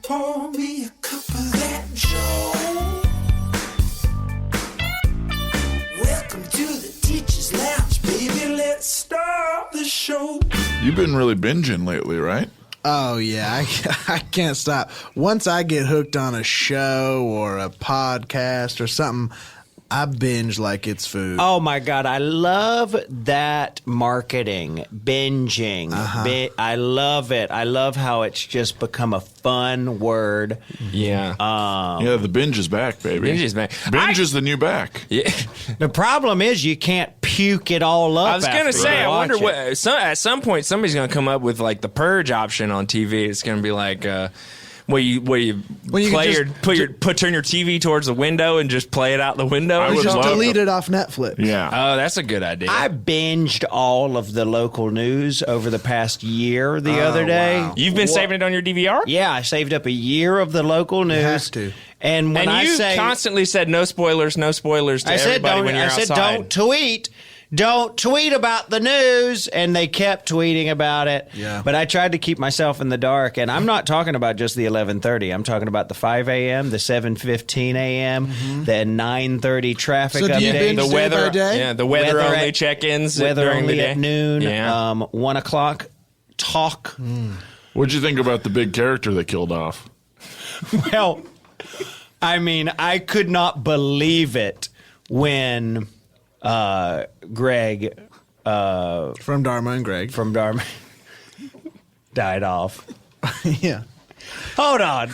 Pour me a cup of that Joe. Welcome to the Teacher's Lounge, baby. Let's start the show. You've been really binging lately, right? Oh, yeah. I can't stop. Once I get hooked on a show or a podcast or something, I binge like it's food. Oh, my God. I love that marketing, binging. I love it. I love how it's just become a fun word. Yeah. Yeah, the binge is back, baby. Binge is back. Binge is the new back. Yeah. The problem is you can't puke it all up. I was going to say, I wonder what. at some point somebody's going to come up with like the purge option on TV. It's going to be like, where you turn your TV towards the window and just play it out the window. I would Just love delete it off Netflix. Yeah. Oh, that's a good idea. I binged all of the local news over the past year the other day. wow. You've been saving it on your DVR? Yeah, I saved up a year of the local news. have to. And when And you constantly said no spoilers to everybody when you're outside. don't tweet. Don't tweet about the news, and they kept tweeting about it. Yeah. But I tried to keep myself in the dark, and I'm not talking about just the 11:30. I'm talking about the 5 a.m., the 7:15 a.m., the 9:30 traffic So do you update, binge The day weather, by day? yeah, the weather only at- check-ins weather during only the day. at noon, Yeah. 1 o'clock talk. What'd you think about the big character they killed off? Well, I mean, I could not believe it when Greg From Dharma and Greg. from Dharma died off. Yeah. Hold on.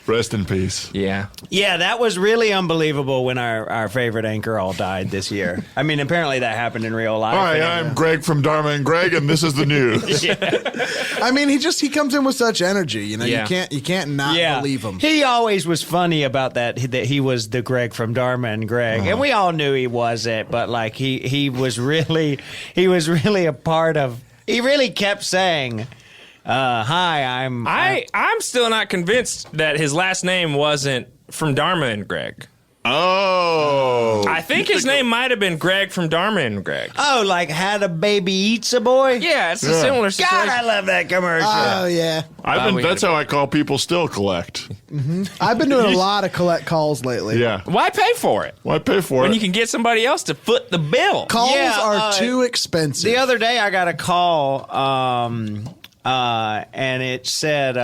Rest in peace. Yeah. Yeah, that was really unbelievable when our favorite anchor all died this year. I mean, apparently that happened in real life. Hi, I'm Greg from Dharma and Greg, and this is the news. I mean, he comes in with such energy. You know, Yeah. you can't not believe him. He always was funny about that he was the Greg from Dharma and Greg. And we all knew he wasn't, but like he was really a part of. He really kept saying, hi, I'm still not convinced that his last name wasn't from Dharma and Greg. Oh. I think his name might have been Greg from Dharma and Greg. oh, like had a baby eats a boy? Yeah, it's a Yeah. similar God, situation. I love that commercial. Oh, yeah. That's how I call people still collect. I've been doing a lot of collect calls lately. Yeah. Why pay for it Why pay for when it? you can get somebody else to foot the bill? Calls Yeah, are too expensive. The other day I got a call, and it said,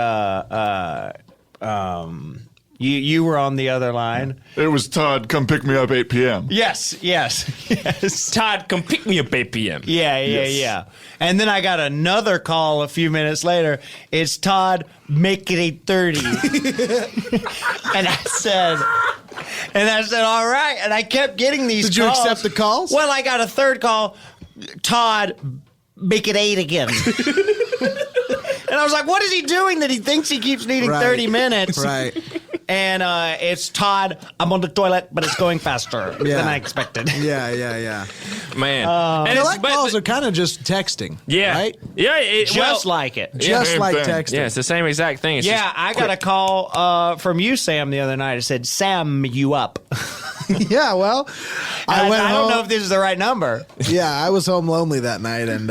you were on the other line. It was Todd, come pick me up 8 p.m. Yes. Todd, come pick me up 8 p.m. Yeah. And then I got another call a few minutes later. It's Todd, make it 8:30. And I said, all right. And I kept getting these Did you calls. accept the calls? Well, I got a third call. Todd, make it 8 again. And I was like, what is he doing that he thinks he keeps needing Right. 30 minutes? Right. And it's Todd, I'm on the toilet, but it's going faster than I expected. Yeah. Man. And collect calls are kind of just texting. yeah. Right? Yeah. Just like it. Just Same like thing. texting. Yeah, it's the same exact thing. It's Yeah, just I got a call from you, Sam, the other night. It said, Sam, you up? Yeah, well, I went I don't home. know if this is the right number. Yeah, I was home lonely that night, and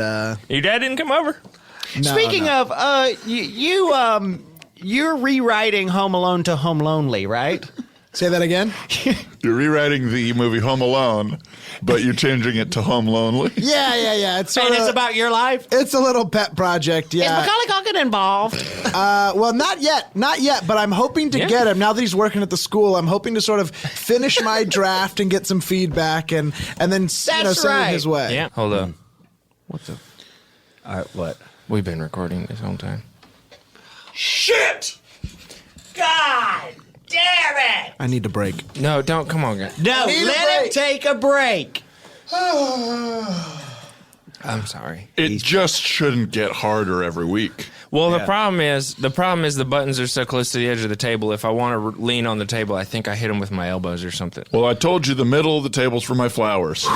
your dad didn't come over? Speaking of, you're rewriting Home Alone to Home Lonely, right? Say that again? You're rewriting the movie Home Alone, but you're changing it to Home Lonely. Yeah. It's sort And of, it's about your life? it's a little pet project, yeah. Is Macaulay Culkin involved? Well, not yet, but I'm hoping to get him. Now that he's working at the school, I'm hoping to sort of finish my draft and get some feedback and then send it right. his way. Yeah. Hold up. What the? All right, what? We've been recording this whole time. Shit! God damn it! I need a break. No, don't. Come on, guys. No, need a let him break. take a break. I'm sorry. It just shouldn't get harder every week. Well, the problem is the buttons are so close to the edge of the table. If I want to lean on the table, I think I hit them with my elbows or something. Well, I told you the middle of the table's for my flowers.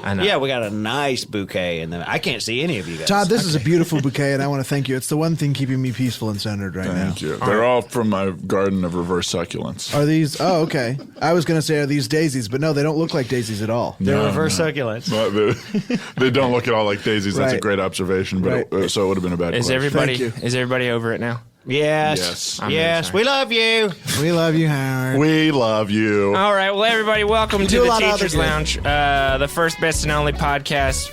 I know. Yeah, we got a nice bouquet, and I can't see any of you guys. Todd, this is a beautiful bouquet, and I want to thank you. It's the one thing keeping me peaceful and centered right now. Thank you. They're all from my garden of reverse succulents. Are these? Oh, okay. I was going to say, are these daisies? But no, they don't look like daisies at all. They're No, reverse no. succulents. But they don't look at all like daisies. That's a Right. great observation, but Right. so it would have been a bad Is question. everybody Thank you. is everybody over it now? Yes. I'm Yes. really We love you. We love you, Howard. We love you. All right, well, everybody, welcome to do a the lot of Teachers other Lounge, the first, best, and only podcast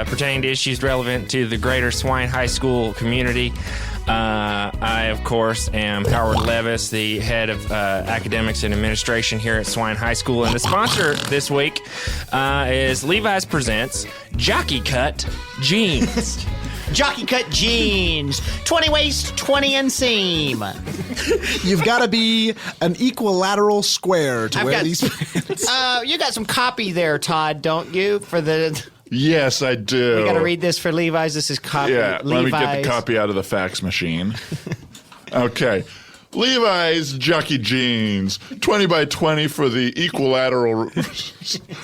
pertaining to issues relevant to the greater Swine High School community. I, of course, am Howard Levis, the head of academics and administration here at Swine High School. And the sponsor this week is Levi's Presents Jockey Cut Jeans. Jockey cut jeans. 20 waist, 20 inseam. You've got to be an equilateral square to wear these pants. You got some copy there, Todd, don't you? For the... Yes, I do. We got to read this for Levi's. This is copy. Yeah, let me get Levi's. the copy out of the fax machine. Okay. Levi's jockey jeans, 20 by 20 for the equilateral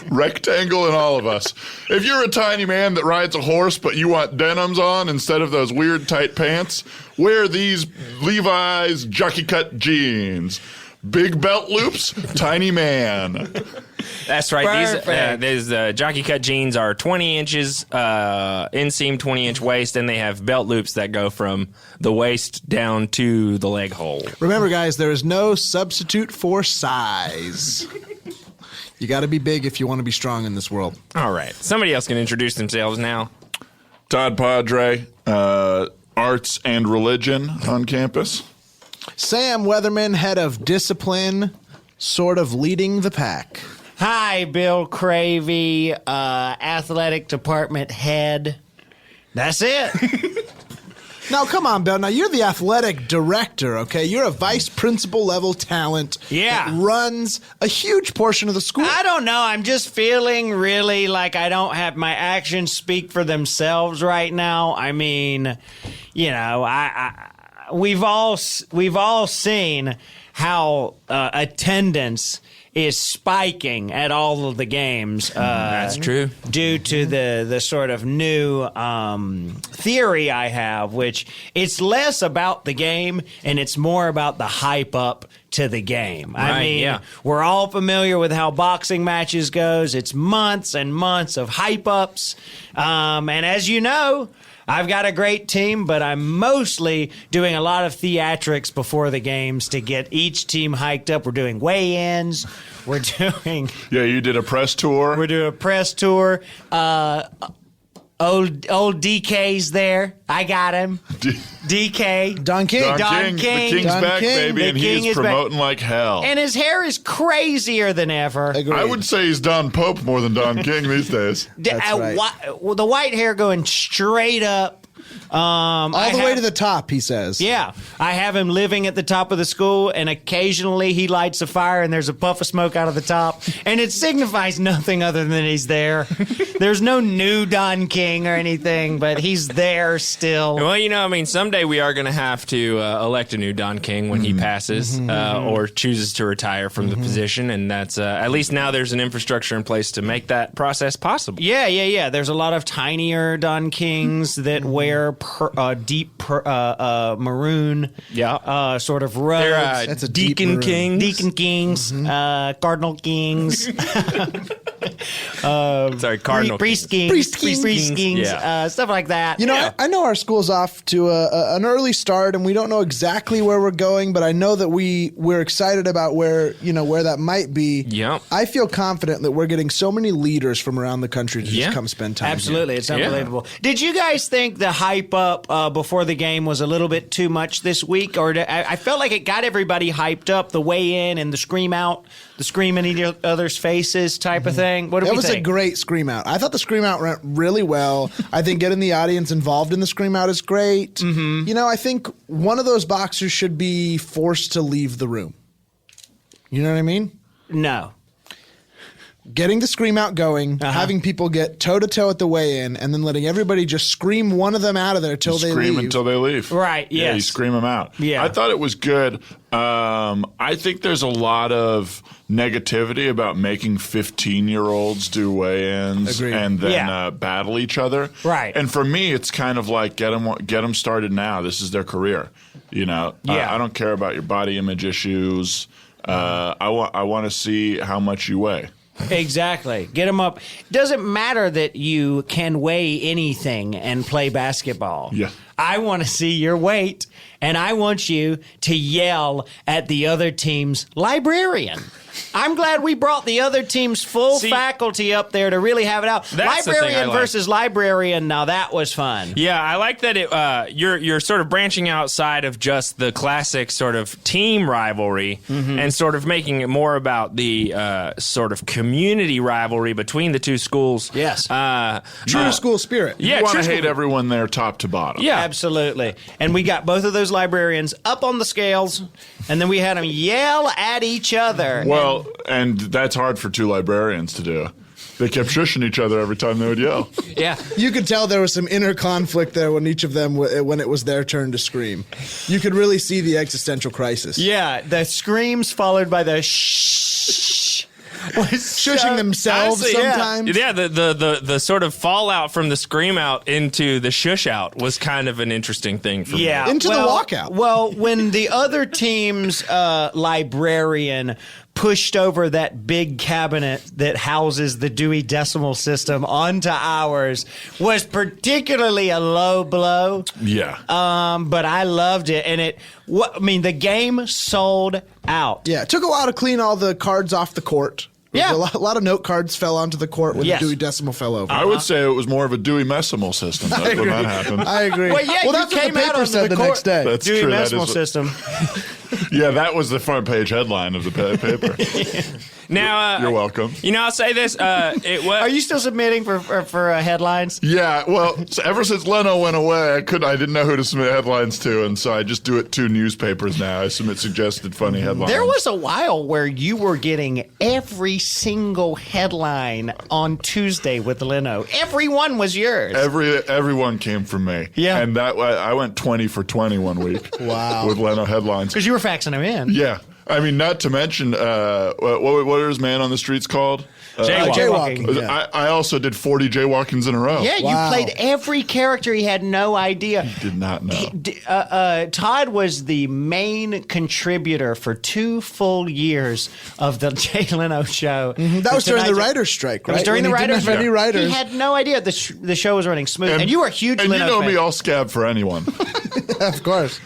rectangle in all of us. If you're a tiny man that rides a horse but you want denims on instead of those weird tight pants, wear these Levi's jockey cut jeans. Big belt loops, tiny man. That's right. Perfect. These jockey cut jeans are 20 inches inseam, 20-inch waist, and they have belt loops that go from the waist down to the leg hole. Remember, guys, there is no substitute for size. You got to be big if you want to be strong in this world. All right. Somebody else can introduce themselves now. Todd Padre, arts and religion on campus. Sam Weatherman, head of discipline, sort of leading the pack. Hi, Bill Cravey, athletic department head. That's it. Now, come on, Bill. Now, you're the athletic director, okay? You're a vice principal level talent Yeah. that runs a huge portion of the school. I don't know. I'm just feeling really like I don't have my actions speak for themselves right now. I mean, you know, we've all seen how attendance is spiking at all of the games. That's true. Due to the sort of new theory I have, which it's less about the game and it's more about the hype up to the game. I Right, mean, yeah. we're all familiar with how boxing matches goes. It's months and months of hype ups. And as you know, I've got a great team, but I'm mostly doing a lot of theatrics before the games to get each team hyped up. We're doing weigh-ins. We're doing Yeah, you did a press tour. we're doing a press tour. Old DK's there. I got him. DK. Don King. Don King. The King's Don back, King. baby, The and King he's is back. promoting like hell. And his hair is crazier than ever. Agreed. I would say he's Don Pope more than Don King these days. That's right. The white hair going straight up. All the way to the top, he says. Yeah, I have him living at the top of the school, and occasionally he lights a fire and there's a puff of smoke out of the top, and it signifies nothing other than he's there. There's no new Don King or anything, but he's there still. Well, you know, I mean, someday we are going to have to elect a new Don King when he passes or chooses to retire from the position, and that's at least now there's an infrastructure in place to make that process possible. Yeah. There's a lot of tinier Don Kings that wear deep maroon sort of robes. They're That's a deep Deacon maroon. Kings. Deacon Kings, Cardinal Kings, Sorry, Cardinal Priest Kings. Kings, Priest Kings. Yeah. stuff like that. You know, I know our school's off to an early start, and we don't know exactly where we're going, but I know that we're excited about where that might be. Yep. I feel confident that we're getting so many leaders from around the country to just come spend time Absolutely, here. it's unbelievable. Did you guys think the hype up before the game was a little bit too much this week? Or I felt like it got everybody hyped up, the weigh in and the scream out, the scream in each other's faces type of thing. What did That we was think? a great scream out. I thought the scream out went really well. I think getting the audience involved in the scream out is great. Mm-hmm. You know, I think one of those boxers should be forced to leave the room. You know what I mean? No. Getting the scream out going, having people get toe to toe at the weigh-in, and then letting everybody just scream one of them out of there till they Scream leave. until they leave. Right, Yeah, you yes. scream them out. Yeah. I thought it was good. I think there's a lot of negativity about making 15-year-olds do weigh-ins Agreed. and then Yeah. battle each other. Right. And for me, it's kind of like get them started now. This is their career. You know, Yeah. I don't care about your body image issues. I want to see how much you weigh. Exactly. Get them up. Doesn't matter that you can weigh anything and play basketball. Yeah. I want to see your weight, and I want you to yell at the other team's librarian. I'm glad we brought the other team's full faculty up there to really have it out. Librarian versus librarian. Now that was fun. Yeah, I like that you're sort of branching outside of just the classic sort of team rivalry and sort of making it more about the sort of community rivalry between the two schools. Yes. True to school spirit. Yeah, You want to true hate everyone there top to bottom. Yeah. Absolutely. And we got both of those librarians up on the scales, and then we had them yell at each other. Well, and that's hard for two librarians to do. They kept shushing each other every time they would yell. Yeah. You could tell there was some inner conflict there when each of them, when it was their turn to scream. You could really see the existential crisis. Yeah, the screams followed by the shh. Shushing themselves Honestly, sometimes. Yeah, the sort of fallout from the scream out into the shush out was kind of an interesting thing for me. Into the walkout. Well, when the other team's librarian pushed over that big cabinet that houses the Dewey Decimal System onto ours was particularly a low blow. Yeah. But I loved it, and the game sold out. Yeah, it took a while to clean all the cards off the court. Yeah. A lot of note cards fell onto the court when Yes. the Dewey Decimal fell over. I would say it was more of a Dewey Decimal System when that happened. I agree. Well, yeah, that's you what came the out paper onto said the the court. next day. That's Dewey true. That Decimal is- System. Yeah, that was the front page headline of the paper. Now, You're welcome. You know, I'll say this. It was. Are you still submitting for headlines? Yeah, well, so ever since Leno went away, I didn't know who to submit headlines to, and so I just do it to newspapers now. I submit suggested funny headlines. There was a while where you were getting every single headline on Tuesday with Leno. Every one was yours. Everyone came from me. Yeah. And I went 20 for 20 one week. Wow. With Leno headlines. Because you were faxing them in. Yeah. I mean, not to mention, what is Man on the Streets called? Jaywalking. Yeah. I also did 40 jaywalkings in a row. Yeah, Wow. you played every character. He had no idea. Did not know. Todd was the main contributor for 2 full years of the Jay Leno show. That was during the Tonight- writer's strike, It right? was during When the he didn't writers' have any strike. writers. He had no idea the show was running smooth. And you were a huge And Leno you know fan. me, I'll scab for anyone. Of course.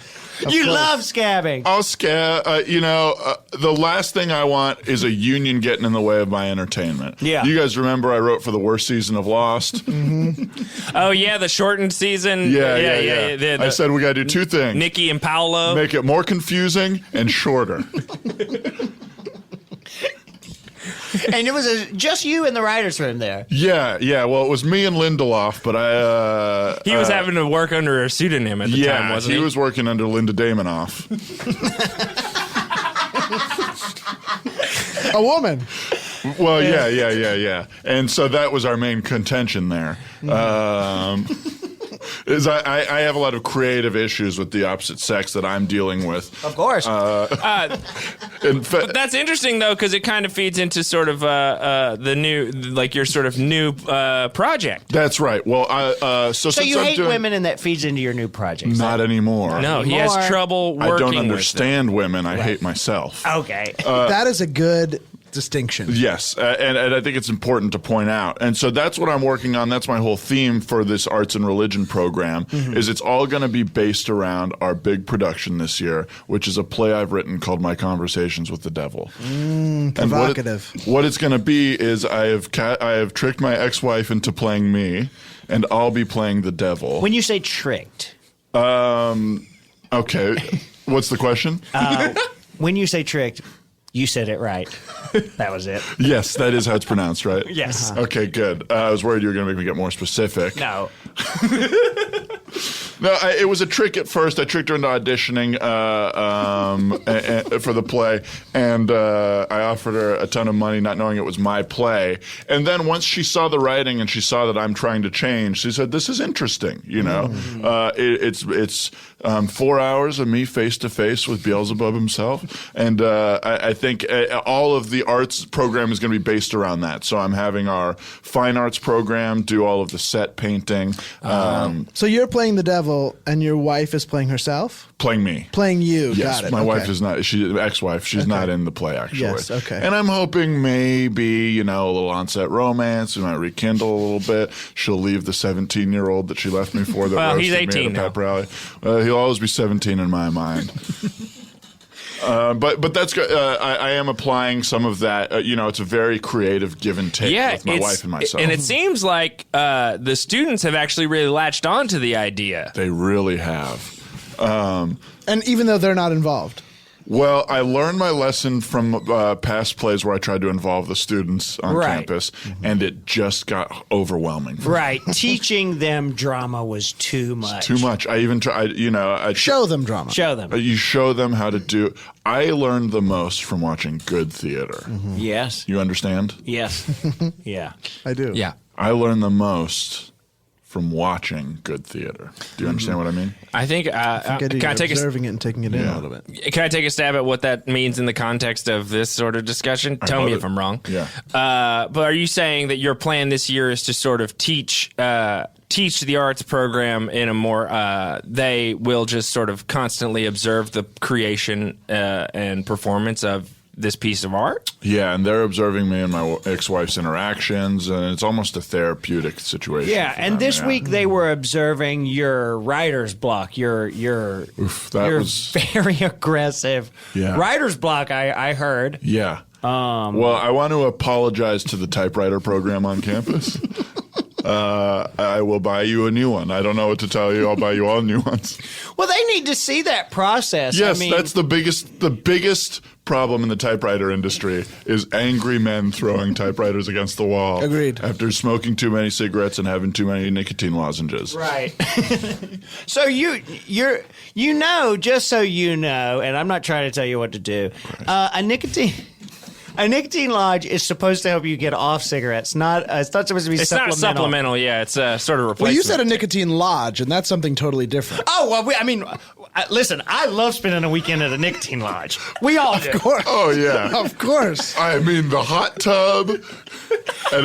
You love scabbing. I'll scab. The last thing I want is a union getting in the way of my entertainment. Yeah. You guys remember I wrote for the worst season of Lost? Oh yeah, the shortened season. Yeah. I said we got to do 2 things. Nikki and Paolo. Make it more confusing and shorter. And it was just you in the writers' room there. Yeah. Well, it was me and Lindelof, but He was having to work under a pseudonym at the time, wasn't he? he was working under Linda Damonoff. A woman. Well, yeah. And so that was our main contention there. Is I have a lot of creative issues with the opposite sex that I'm dealing with. Of course. But that's interesting though, because it kind of feeds into sort of the new, like your sort of new project. That's right. Well, so since you I'm hate doing, women, and that feeds into your new project. not anymore. No, he has trouble working I don't with them. understand women. I hate myself. Okay. That is a good distinction. Yes, and I think it's important to point out. And so that's what I'm working on. That's my whole theme for this arts and religion program, is it's all going to be based around our big production this year, which is a play I've written called My Conversations with the Devil. Provocative. And what it's going to be is I have tricked my ex-wife into playing me, and I'll be playing the devil. When you say tricked, Okay, what's the question? when you say tricked, you said it right. That was it. Yes, that is how it's pronounced, right? Yes. Okay, good. I was worried you were going to make me get more specific. No. No, it was a trick at first. I tricked her into auditioning for the play, and I offered her a ton of money, not knowing it was my play. And then once she saw the writing and she saw that I'm trying to change, she said, "This is interesting." You know, it's 4 hours of me face to face with Beelzebub himself, and I think all of the arts program is going to be based around that. So I'm having our fine arts program do all of the set painting. So you're playing the devil. level, and your wife is playing herself? Playing me. Playing you. Yes, Got it. my Okay. wife is not. She's ex-wife. She's not in the play actually. Yes, okay. And I'm hoping maybe a little on-set romance. We might rekindle a little bit. She'll leave the 17-year-old that she left me for. That Well, he's roasted me 18 at a pep rally. He'll always be 17 in my mind. But that's good. I am applying some of that. It's a very creative give and take with my wife and myself. And it seems like the students have actually really latched on to the idea. They really have. And even though they're not involved. Well, I learned my lesson from past plays where I tried to involve the students on Right. campus, and it just got overwhelming. Right. Teaching them drama was too much. Too much. I even tried, Show them drama. Show them. You show them how to do. I learned the most from watching good theater. Yes. You understand? Yes. Yeah. I do. Yeah. I learned the most from watching good theater. Do you understand what I mean? I think, Can I observing it and taking it in a little bit. Can I take a stab at what that means in the context of this sort of discussion? Tell me if I'm wrong. Yeah. But are you saying that your plan this year is to sort of teach the arts program in a more they will just sort of constantly observe the creation and performance of this piece of art? Yeah, and they're observing me and my ex-wife's interactions, and it's almost a therapeutic situation. Yeah, for and them, this yeah. week they were observing your writer's block, your that your was- very aggressive Yeah. writer's block. I heard. Yeah. Well, I want to apologize to the typewriter program on campus. I will buy you a new one. I don't know what to tell you. I'll buy you all new ones. Well, they need to see that process. Yes, I mean, that's the biggest problem in the typewriter industry is angry men throwing typewriters against the wall. Agreed. After smoking too many cigarettes and having too many nicotine lozenges. right. So just so you know, and I'm not trying to tell you what to do. A nicotine lodge is supposed to help you get off cigarettes. It's not supposed to be It's supplemental. not supplemental, yeah. It's a sort of replacement. Well, you said a nicotine lodge, and that's something totally different. Oh, well, listen, I love spending a weekend at a nicotine lodge. We all do. Of course. Oh, yeah. Of course. I mean, the hot tub and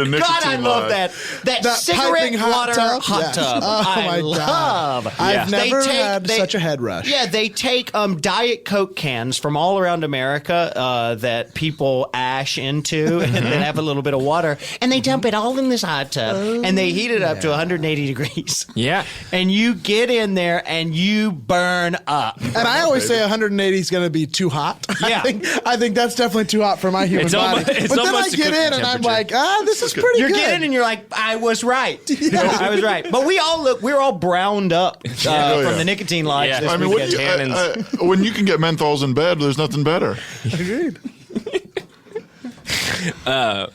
a nicotine God, I love lodge. that That cigarette piping hot water tub? hot Yes. tub. Oh, I my God. love. I've They never take- had they- such a head rush. Yeah, they take Diet Coke cans from all around America that people ash into and then have a little bit of water, and they dump it all in this hot tub, and they heat it up to 180 degrees. Yeah. And you get in there and you burn up. And I always say 180 is going to be too hot. Yeah. I think that's definitely too hot for my human It's body. almost- it's but then I almost a get cooking in and I'm temperature. like, this is pretty You're good. getting and you're like, I was right. I was right. But we're all browned up Oh, from yeah. the nicotine lodge Yeah. this I mean, weekend. when you can get menthols in bed, there's nothing better. Agreed. Yeah,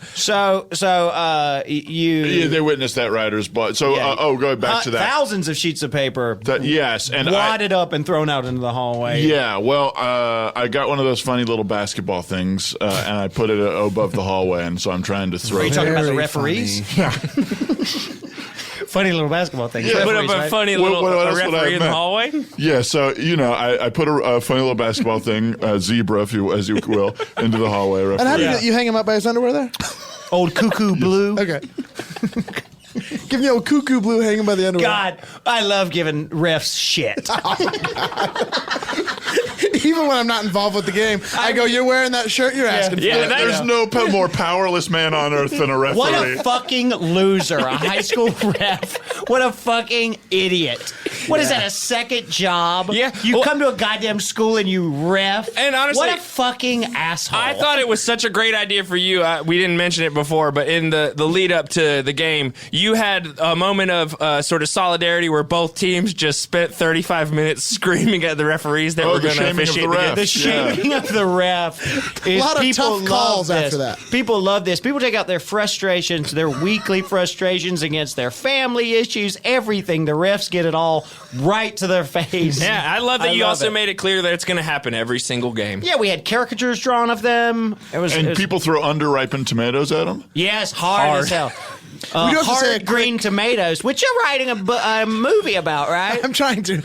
they witnessed that writer's blood. So, going back to that. Thousands of sheets of paper Yes, and wadded up and thrown out into the hallway. Yeah, well, I got one of those funny little basketball things, and I put it above the hallway, and so I'm trying to throw Are you it. talking about the Very referees? Funny little basketball thing. Yeah. Put up Referees, a right? funny What- little what else would I referee in the meant? hallway. Yeah, so I put a funny little basketball thing, zebra, as you will, into the hallway. And how do Referee. you hang him up by his underwear there? Old Cuckoo Blue. Okay. Give me old cuckoo blue hanging by the underwear. God, I love giving refs shit. Even when I'm not involved with the game, I go, you're wearing that shirt, you're asking for Yeah, it. There's no more powerless man on earth than a referee. What a fucking loser, a high school ref. What a fucking idiot. What is that, a second job? Yeah. You Well- come to a goddamn school and you ref. And honestly- what a fucking asshole. I thought it was such a great idea for you. We didn't mention it before, but in the lead up to the game, you had a moment of sort of solidarity where both teams just spent 35 minutes screaming at the referees that were the going to shaming of the officiate the ref. game. The shaming of the ref is A lot of people tough love calls this. after that. People love this. People take out their frustrations, their weekly frustrations against their family issues, everything. The refs get it all right to their face. Yeah, I love that you love also it. made it clear that it's going to happen every single game. Yeah, we had caricatures drawn of them. It was And people throw underripened tomatoes at him? yes, hard as hell. We do have to say a Hard Green Tomatoes, which you're writing a movie about, right? I'm trying to.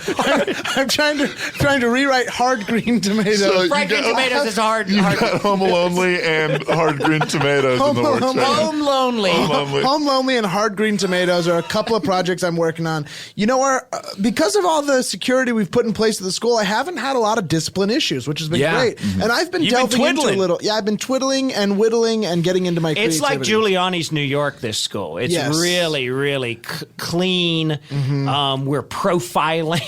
I'm trying to rewrite Hard Green Tomatoes. So Fried green tomatoes is hard. You've got Home Alone and Hard Green Tomatoes in the works. right now. Home Lonely. Home Lonely and Hard Green Tomatoes are a couple of projects I'm working on. You know, because of all the security we've put in place at the school, I haven't had a lot of discipline issues, which has been great. And I've been delving into a little. Yeah, I've been twiddling and whittling and getting into my creativity. It's like Giuliani's New York, this school. It's really, really clean. We're profiling.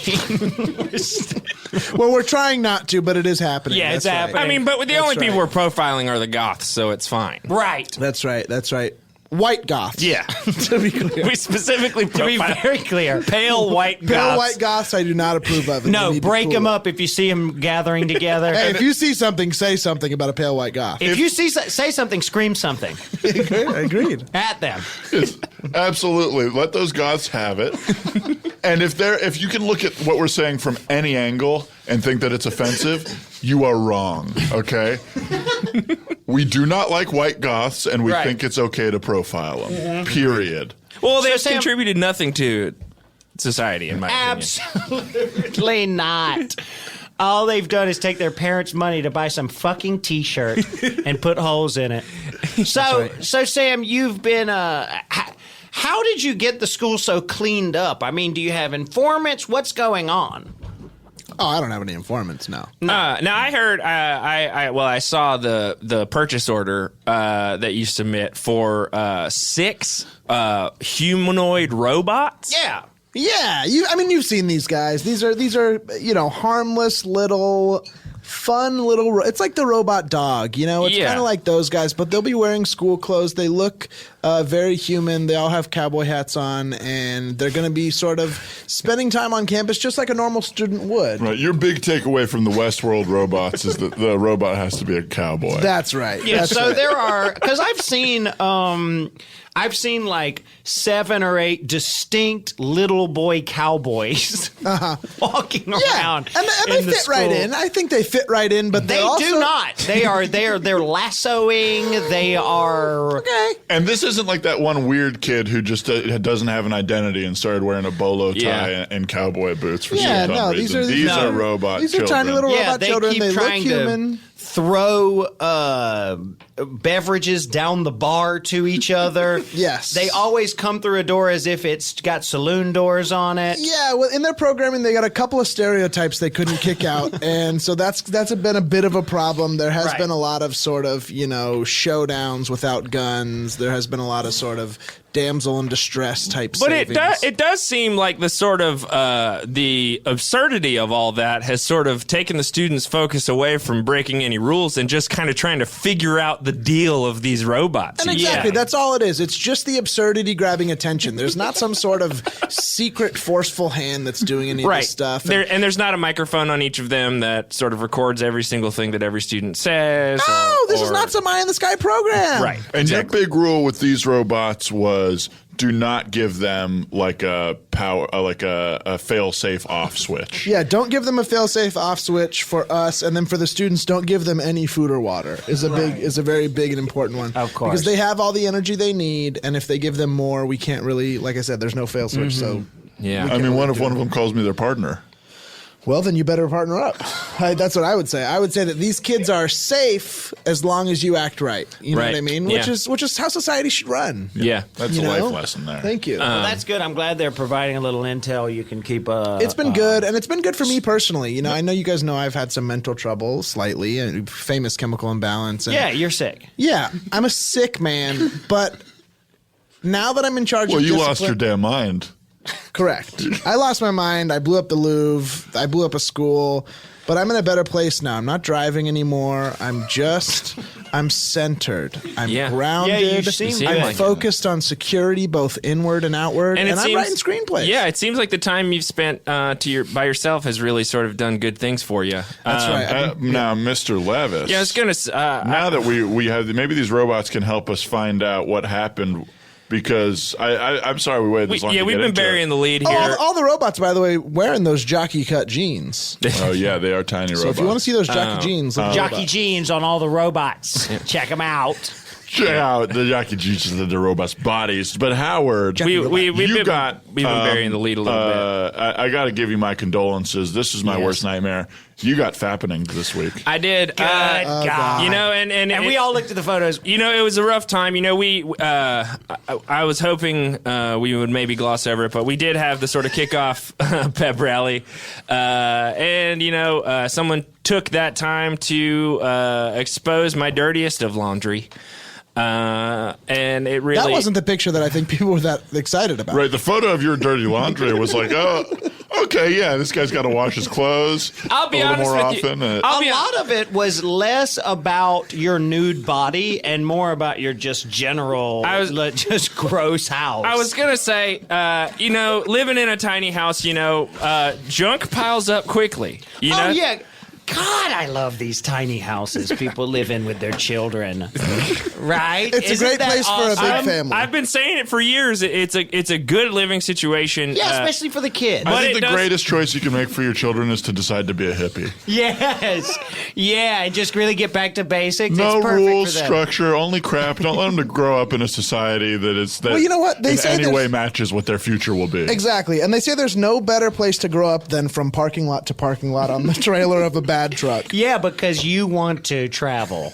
Well, we're trying not to, but it is happening. Yeah, it's happening. I mean, but the only right. people we're profiling are the goths, so it's fine. Right. That's right. That's right. White goths. Yeah. To be clear. We specifically To be profile very clear, pale white goths. Pale white goths I do not approve of. No, break them up if you see them gathering together. Hey, if you see something, say something about a pale white goth. If you say something, scream something Agreed. at them. Absolutely. Let those goths have it. And if you can look at what we're saying from any angle and think that it's offensive, you are wrong, okay? We do not like white goths, and we think it's okay to profile them, period. Well, they've Sam, contributed nothing to society, in my opinion. Absolutely not. All they've done is take their parents' money to buy some fucking T-shirt and put holes in it. So Sam, you've been how did you get the school so cleaned up? I mean, do you have informants? What's going on? Oh, I don't have any informants now. Now I heard. I saw the purchase order that you submit for 6 humanoid robots. Yeah. Yeah, you've seen these guys. These are harmless little, fun little. It's like the robot dog. It's kind of like those guys, but they'll be wearing school clothes. They look very human. They all have cowboy hats on, and they're going to be sort of spending time on campus just like a normal student would. Right. Your big takeaway from the Westworld robots is that the robot has to be a cowboy. That's right. Yeah. That's So right. there are, because I've seen like 7 or 8 distinct little boy cowboys walking around. And they the fit right school. in. I think they fit right in, but They also do not. They're lassoing. They are. Okay. And this isn't like that one weird kid who just doesn't have an identity and started wearing a bolo tie and cowboy boots for some reason. These are robot These are children. tiny little robot They children. keep They look trying human. to throw beverages down the bar to each other. Yes. They always come through a door as if it's got saloon doors on it. Yeah, well, in their programming, they got a couple of stereotypes they couldn't kick out, and so that's been a bit of a problem. There has been a lot of sort of showdowns without guns. There has been a lot of sort of damsel in distress type. But savings. it does seem like the sort of the absurdity of all that has sort of taken the students' focus away from breaking any rules and just kind of trying to figure out the deal of these robots. And exactly, that's all it is. It's just the absurdity grabbing attention. There's not some sort of secret forceful hand that's doing any of this stuff. And there's not a microphone on each of them that sort of records every single thing that every student says. This is not some eye in the sky program. Right. And your big rule with these robots was do not give them like a fail-safe off switch. Yeah, don't give them a fail-safe off switch for us, and then for the students, don't give them any food or water. Is a very big and important one. Of course, because they have all the energy they need, and if they give them more, we can't really. Like I said, there's no fail switch. So I mean, what if one of them calls me their partner? Well, then you better partner up. That's what I would say. I would say that these kids are safe as long as you act right. You know what I mean? Yeah. Which is how society should run. Yeah. That's a life lesson there. Thank you. Well, that's good. I'm glad they're providing a little intel you can keep. It's been good, and it's been good for me personally. I know you guys know I've had some mental trouble slightly, and famous chemical imbalance. And Yeah, you're sick. Yeah, I'm a sick man, but now that I'm in charge of Well, you discipline, lost your damn mind. Correct. I lost my mind. I blew up the Louvre. I blew up a school. But I'm in a better place now. I'm not driving anymore. I'm centered. I'm grounded. Yeah, you seem I'm good. focused on security, both inward and outward. And I'm writing screenplays. Yeah, it seems like the time you've spent by yourself has really sort of done good things for you. That's right. Now, Mr. Levis. Yeah, I was going to... now that we have... Maybe these robots can help us find out what happened... Because I'm sorry we waited this long. We've been burying the lead here. All the robots, by the way, wearing those jockey cut jeans. Oh yeah, they are tiny robots. So if you want to see those jockey jeans, look at Jockey jeans on all the robots. Check them out. Check out the Jackie Jeans and the Robust Bodies. But Howard, we've been burying the lead a little bit. I got to give you my condolences. This is my worst nightmare. You got fappening this week. I did. God. You know, and we all looked at the photos. You know, it was a rough time. You know, I was hoping we would maybe gloss over it, but we did have the sort of kickoff pep rally, and you know, someone took that time to expose my dirtiest of laundry. And it really... That wasn't the picture that I think people were that excited about. Right, the photo of your dirty laundry was like, oh, okay, yeah, this guy's got to wash his clothes I'll be a little honest more with you. often. A lot of it was less about your nude body and more about your just general, just gross house. I was going to say, you know, living in a tiny house, you know, junk piles up quickly. You know? Oh, yeah. God, I love these tiny houses people live in with their children. Right? It's a great place for a big family. I've been saying it for years. It's a good living situation. Yeah, especially for the kids. I think the greatest choice you can make for your children is to decide to be a hippie. Yes. Yeah, and just really get back to basics. No it's perfect rules, for them. structure, only crap. Don't let them to grow up in a society that Well, you know what? They in say any there's- way matches what their future will be. Exactly. And they say there's no better place to grow up than from parking lot to parking lot on the trailer of a bad truck. Yeah, because you want to travel.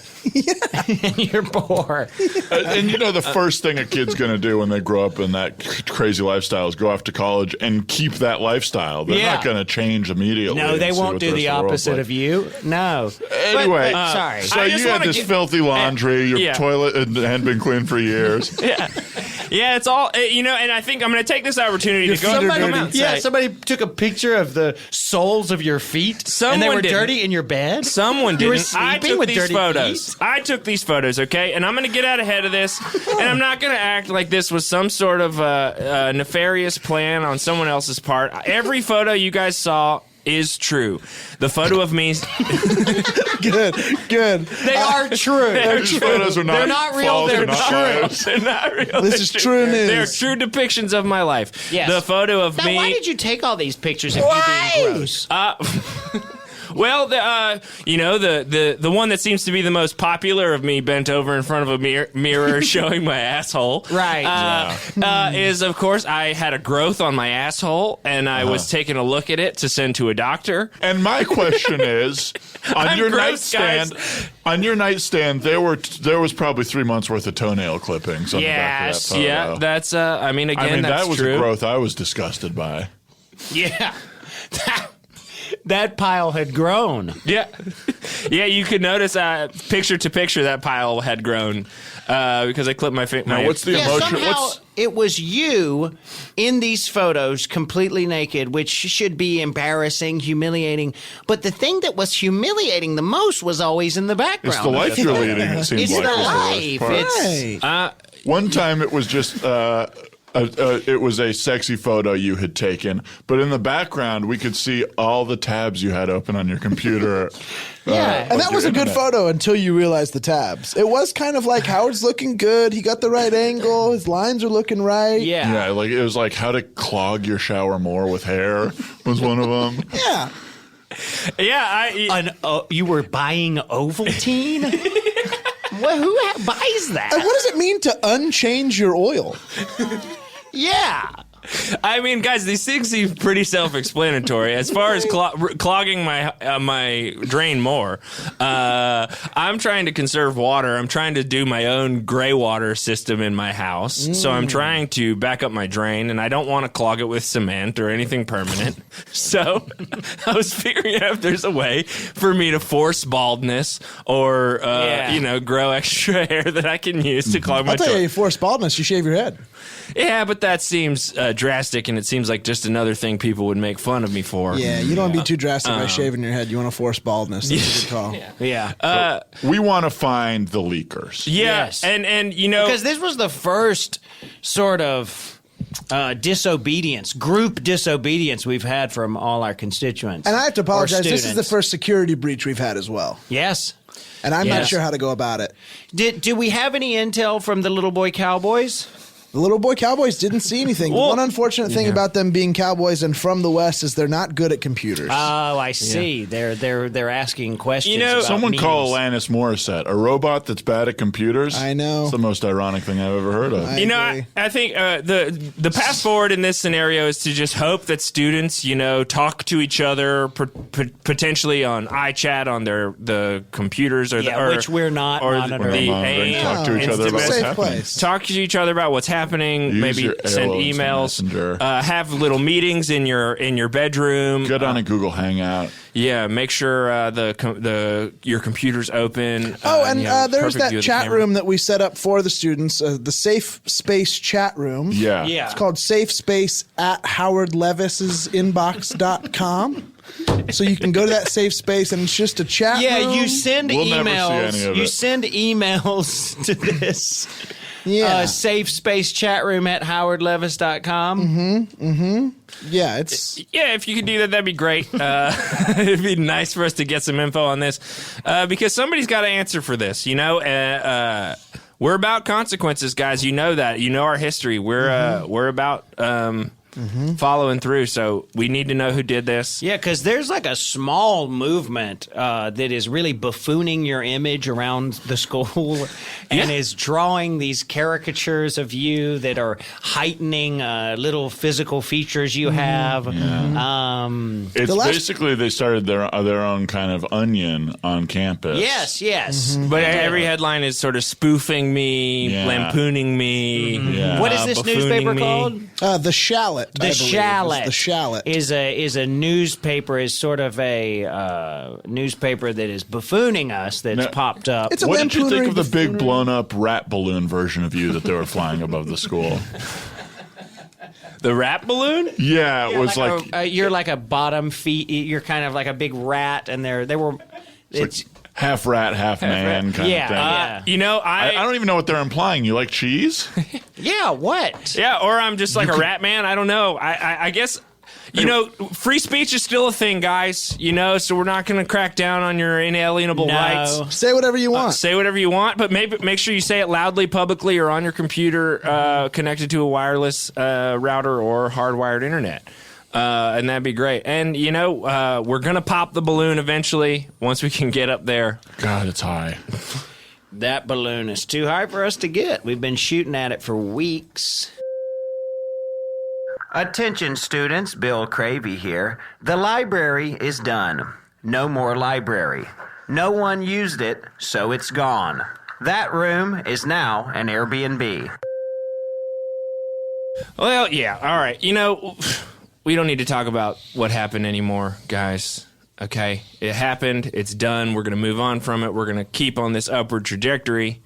And you're poor. And you know, the first thing a kid's going to do when they grow up in that crazy lifestyle is go off to college and keep that lifestyle. They're not going to change immediately. No, they and see won't what do the opposite of you. No. Anyway, But, sorry. so I just you had wanna this get- filthy laundry. Your yeah. toilet hadn't been cleaned for years. Yeah, it's all, you know, and I think I'm going to take this opportunity to go feet are come dirty. out and say, somebody took a picture of the soles of your feet, and they Someone were didn't. dirty in your bed. someone You were didn't. I sleeping took with these dirty photos. feet? I took these photos, okay? And I'm going to get out ahead of this, and I'm not going to act like this was some sort of nefarious plan on someone else's part. Every photo you guys saw is true. The photo of me... Good. They are true. These photos are not They're not real, false, they're not true. biased. They're not real. This is true news. They're true depictions of my life. Yes. The photo of Now, me... why did you take all these pictures of you being gross? Well, you know, the one that seems to be the most popular of me bent over in front of a mirror showing my asshole. Right. Is, of course, I had a growth on my asshole, and I was taking a look at it to send to a doctor. And my question is, on I'm your gross, nightstand, there was probably 3 months worth of toenail clippings on the back of that photo. Yeah, that's, I mean, again, that's that was true. a growth I was disgusted by. Yeah. That pile had grown. Yeah. Yeah, you could notice picture to picture that pile had grown because I clipped my finger. Now, what's the Yeah, emotion? somehow it was you in these photos completely naked, which should be embarrassing, humiliating. But the thing that was humiliating the most was always in the background. It's the life you're leading, it seems It's like. the is life. worst part. It's One time it was just... it was a sexy photo you had taken, but in the background we could see all the tabs you had open on your computer. Yeah. And that was a good photo until you realized the tabs. It was kind of like Howard's looking good. He got the right angle. His lines are looking right. yeah. Yeah, like it was like how to clog your shower more with hair was one of them. Yeah. Yeah, You were buying Ovaltine? Well, who buys that? And what does it mean to unchange your oil? Yeah. I mean, guys, these things seem pretty self-explanatory. As far as clogging my drain more, I'm trying to conserve water. I'm trying to do my own gray water system in my house. So I'm trying to back up my drain, and I don't want to clog it with cement or anything permanent. So I was figuring out if there's a way for me to force baldness or, you know, grow extra hair that I can use to clog my I'll tell you, toilet. you force baldness, you shave your head. Yeah, but that seems drastic, and it seems like just another thing people would make fun of me for. Yeah, you don't want to be too drastic by shaving your head. You want to force baldness. That's a good call. Yeah. We want to find the leakers. Yeah, Yes. and you know, Because this was the first sort of disobedience, group disobedience we've had from all our constituents. And I have to apologize. or This is the students. first security breach we've had as well. Yes. And I'm not Yes. sure how to go about it. Did we have any intel from the little boy cowboys? The little boy cowboys didn't see anything. The one unfortunate thing about them being cowboys and from the West is they're not good at computers. Oh, I see. They're asking questions. You know, about Someone memes. call Alanis Morissette a robot that's bad at computers. I know. It's the most ironic thing I've ever heard of. You know, agree. I think the path forward in this scenario is to just hope that students, talk to each other potentially on iChat on the computers or which we're not or monitoring. Talk to each It's other the about what's safe happening. place. Talk to each other about what's happening. Use maybe your send AOL Instant emails. Messenger. Have little meetings in your bedroom. Get on a Google Hangout. Yeah, make sure your computer's open. There's perfect view that of the chat camera. room that we set up for the students, the Safe Space chat room. Yeah. Yeah. It's called Safe Space at howardlevisinbox.com. So you can go to that safe space and it's just a chat room. You send We'll never see emails. any of You it. send emails to this Yeah. safe space chat room at howardlevis.com. Yeah, it's Yeah, if you could do that, that'd be great. It'd be nice for us to get some info on this because somebody's got to answer for this. We're about consequences, guys. You know that. You know our history. We're about following through. So we need to know who did this. Yeah, because there's like a small movement that is really buffooning your image around the school and is drawing these caricatures of you that are heightening little physical features you have. It's The last- basically they started their own kind of onion on campus. Yes. But every headline is sort of spoofing me, Yeah. lampooning me. Yeah. What is this buffooning newspaper me. called? the Shallot. I The believe, is Shallot. The Shallot. is a newspaper, is sort of a newspaper that is buffooning us. That's No. popped up. It's a What did you think lampoonery of the big buffoonery. blown up rat balloon version of you that they were flying above the school? The rat balloon? Yeah, it was like you're like a bottom feet. You're kind of like a big rat, and they were. It's half rat, half man kind yeah, of thing. yeah. I don't even know what they're implying. You like cheese? Yeah, what? Yeah, or I'm just like a rat man. I don't know. I guess, free speech is still a thing, guys. So we're not going to crack down on your inalienable rights. Say whatever you want. Say whatever you want, but make sure you say it loudly, publicly, or on your computer connected to a wireless router or hardwired internet. And that'd be great. And, we're going to pop the balloon eventually once we can get up there. God, it's high. That balloon is too high for us to get. We've been shooting at it for weeks. Attention students, Bill Cravey here. The library is done. No more library. No one used it, so it's gone. That room is now an Airbnb. Well, yeah, all right. We don't need to talk about what happened anymore, guys. Okay? It happened. It's done. We're going to move on from it. We're going to keep on this upward trajectory.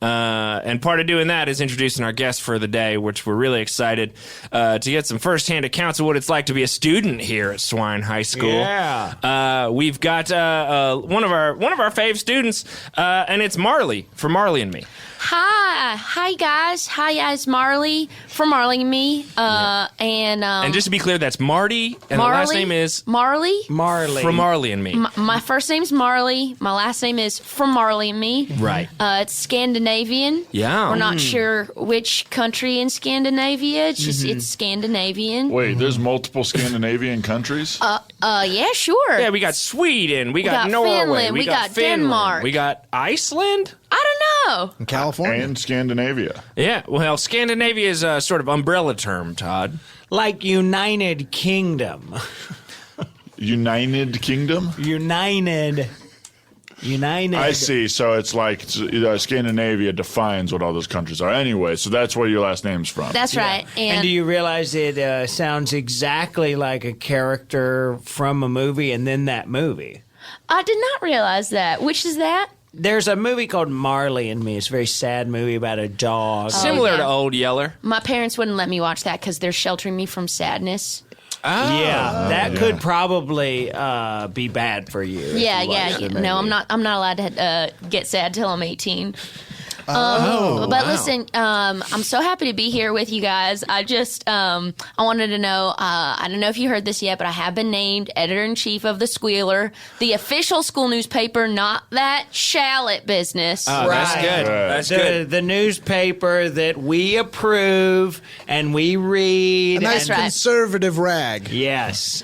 And part of doing that is introducing our guest for the day, which we're really excited to get some firsthand accounts of what it's like to be a student here at Swine High School. Yeah. We've got one of our fave students, and it's Marley from Marley and Me. Hi guys. Hi guys. Marley from Marley and Me. And just to be clear, that's Marty, and the last name is Marley. Marley. from Marley and Me. My first name's Marley. My last name is from Marley and Me. Right. It's Scandinavian. Yeah. We're not sure which country in Scandinavia. It's just it's Scandinavian. Wait, there's multiple Scandinavian countries? Yeah, sure. Yeah, we got Sweden, we got got Norway, Finland, we got Finland, Denmark. we got Iceland. I don't know. In California. And Scandinavia. Yeah, well, Scandinavia is a sort of umbrella term, Todd. Like United Kingdom. United Kingdom? United. I see. So it's like Scandinavia defines what all those countries are. Anyway, so that's where your last name's from. That's right. And do you realize it sounds exactly like a character from a movie and then that movie? I did not realize that. Which is that? There's a movie called Marley and Me. It's a very sad movie about a dog. Similar yeah. to Old Yeller. My parents wouldn't let me watch that because they're sheltering me from sadness. Yeah, that could probably be bad for you. Yeah, if you watched it, No, maybe. I'm not allowed to get sad till I'm 18. But listen, I'm so happy to be here with you guys. I just, I wanted to know, I don't know if you heard this yet, but I have been named editor-in-chief of the Squealer, the official school newspaper, not that shallot business. Oh, that's good. That's good. The newspaper that we approve and we read. A nice That's right. conservative rag. Yes.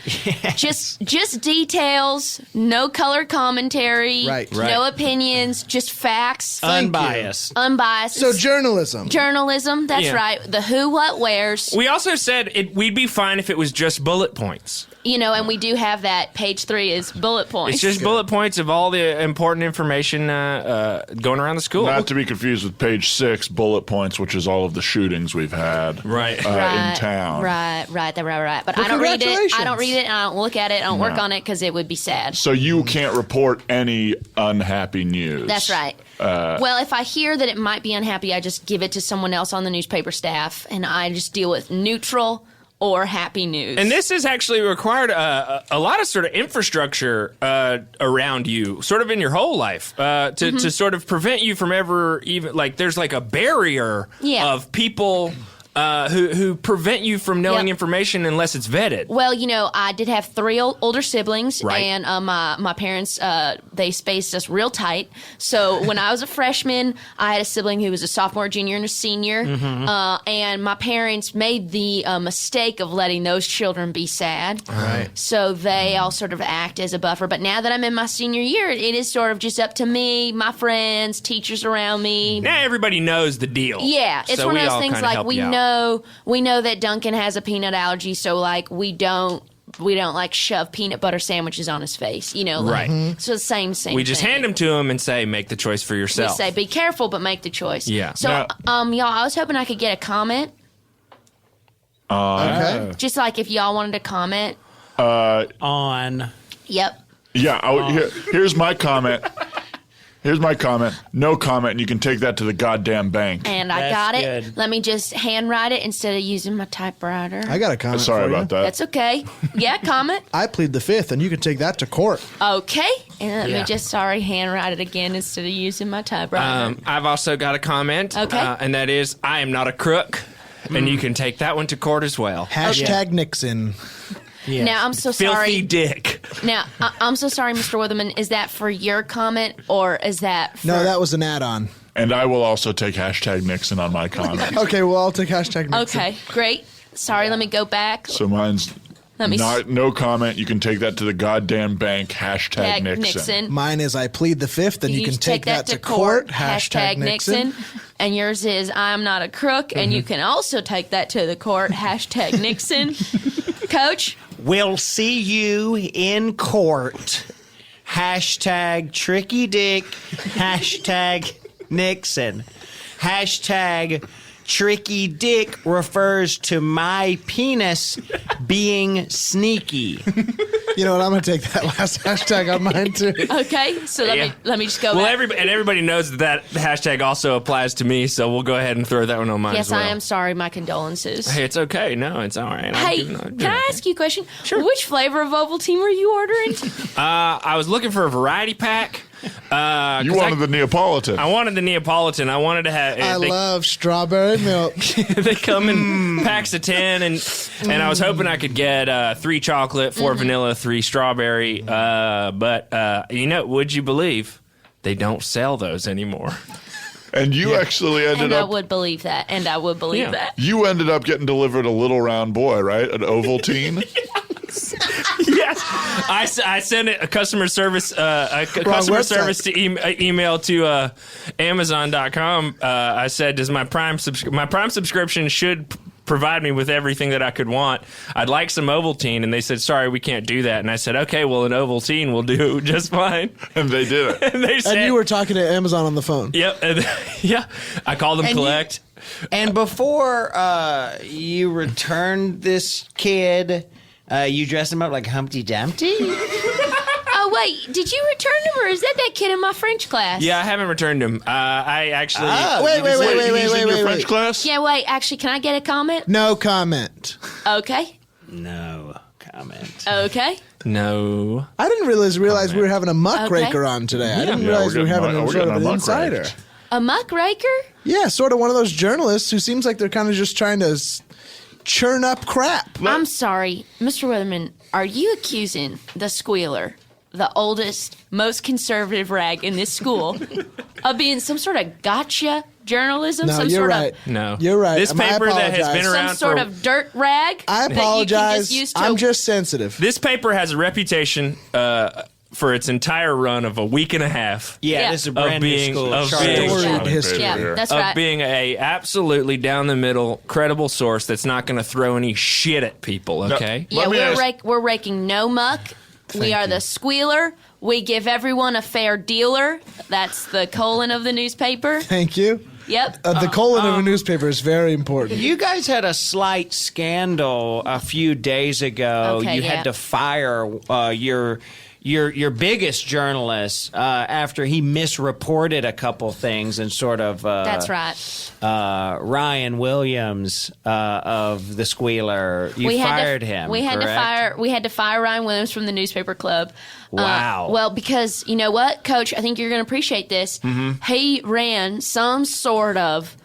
Just details, no color commentary, Right. no opinions, just facts. Unbiased. Unbiased. So journalism. Journalism, that's Yeah. right. The who, what, where's. We also said we'd be fine if it was just bullet points. You know, and we do have that. Page 3 is bullet points. It's just bullet points of all the important information going around the school. Not to be confused with page 6, bullet points, which is all of the shootings we've had Right. in town. Right. But Well, I don't read it. congratulations. I don't read it. And I don't look at it. I don't work on it because it would be sad. So you can't report any unhappy news. That's right. Well, if I hear that it might be unhappy, I just give it to someone else on the newspaper staff, and I just deal with neutral or happy news. And this has actually required a lot of sort of infrastructure around you, sort of in your whole life, to sort of prevent you from ever even, like, there's like a barrier of people who prevent you from knowing information unless it's vetted. Well, you know, I did have 3 older siblings, Right. and my parents, they spaced us real tight. So when I was a freshman, I had a sibling who was a sophomore, junior, and a senior. And my parents made the mistake of letting those children be sad. Right. So they all sort of act as a buffer. But now that I'm in my senior year, it is sort of just up to me, my friends, teachers around me. Now everybody knows the deal. Yeah, it's So one of we those all things kinda like help we you out. know that Duncan has a peanut allergy, so like we don't like shove peanut butter sandwiches on his face, you know. Like, Right. So the same. We just thing. hand them to him and say, make the choice for We yourself. say, be careful, but make the choice. Yeah. So, y'all, I was hoping I could get a comment. Okay. Just like if y'all wanted to comment. On. Yep. Yeah, here's my comment. Here's my comment. No comment, and you can take that to the goddamn bank. And I That's got it. good. Let me just handwrite it instead of using my typewriter. I got a comment. Sorry for you. about that. That's okay. Yeah, comment. I plead the 5th, and you can take that to court. Okay. And let Yeah. me just, handwrite it again instead of using my typewriter. I've also got a comment, Okay. and that is, I am not a crook, and you can take that one to court as well. Hashtag Nixon. Yes. Now, I'm so Filthy sorry. dick. Now, I'm so sorry, Mr. Witherman. Is that for your comment or is that for... No, that was an add-on. And I will also take hashtag Nixon on my comment. Okay, well, I'll take hashtag Nixon. Okay, great. Sorry, let me go back. So mine's Let me no comment. You can take that to the goddamn bank. Hashtag Tag Nixon. Mine is I plead the 5th, and you can take that to court. Hashtag Nixon. And yours is I'm not a crook, and you can also take that to the court. Hashtag Nixon. Coach? We'll see you in court. Hashtag Tricky Dick. Hashtag Nixon. Hashtag Tricky Dick refers to my penis being sneaky. You know what? I'm going to take that last hashtag on mine, too. Okay, so let me just go Well, back. everybody knows that hashtag also applies to me, so we'll go ahead and throw that one on mine Yes, as well. I am sorry. My condolences. Hey, it's okay. No, it's all right. Hey, can I ask you a question? Sure. Which flavor of Ovaltine were you ordering? I was looking for a variety pack. You wanted the Neapolitan. I wanted the Neapolitan. I wanted to have. I love strawberry milk. They come in packs of 10, and I was hoping I could get 3 chocolate, 4 vanilla, 3 strawberry. But would you believe they don't sell those anymore? And you actually ended And I up. would believe that. And I would believe Yeah. that. You ended up getting delivered a little round boy, right? An Ovaltine. Yes, I sent a customer service website. service to email to Amazon.com. I said, "Does my Prime subscription should provide me with everything that I could want? I'd like some Ovaltine." And they said, "Sorry, we can't do that." And I said, "Okay, well, an Ovaltine will do just fine." And they did it. And they said, And you were talking to Amazon on the phone. "Yep, yeah." I called them And collect. And before you returned this kid, you dressed him up like Humpty Dumpty? Oh, wait. Did you return him, or is that kid in my French class? Yeah, I haven't returned them. I actually. Wait. He's in your French class? Yeah, wait. Actually, can I get a comment? No comment. Okay. No comment. Okay. No. I didn't realize we were having a muckraker on today. I didn't Yeah, realize we we're were getting having we're sort getting of an our muck insider. raked. A muckraker? Yeah, sort of one of those journalists who seems like they're kind of just trying to churn up crap. I'm sorry, Mr. Weatherman, are you accusing the Squealer, the oldest, most conservative rag in this school, of being some sort of gotcha journalism? No, some you're sort right. of No. You're right. This I paper that has been apologize. around some sort for of dirt rag? I that you can apologize. just use to I'm just sensitive. This paper has a reputation for its entire run of a week and a half. Yeah, this is a Of brand new being- school. of Charlotte. being- Storied Yeah. history. Yeah, that's of right. being a absolutely down the middle, credible source that's not going to throw any shit at people. Okay. No. Yeah, Let me ask- we're raking no muck. We are the Squealer. We give everyone a fair dealer. That's the colon of the newspaper. Thank you. Yep. The colon of a newspaper is very important. You guys had a slight scandal a few days ago. Okay, you yeah. had to fire your biggest journalist after he misreported a couple things and sort of That's right. Ryan Williams of the Squealer. You fired him. We had correct? to fire Ryan Williams from the newspaper club. Wow. Well, because you know what, Coach, I think you're going to appreciate this. Mm-hmm. He ran some sort of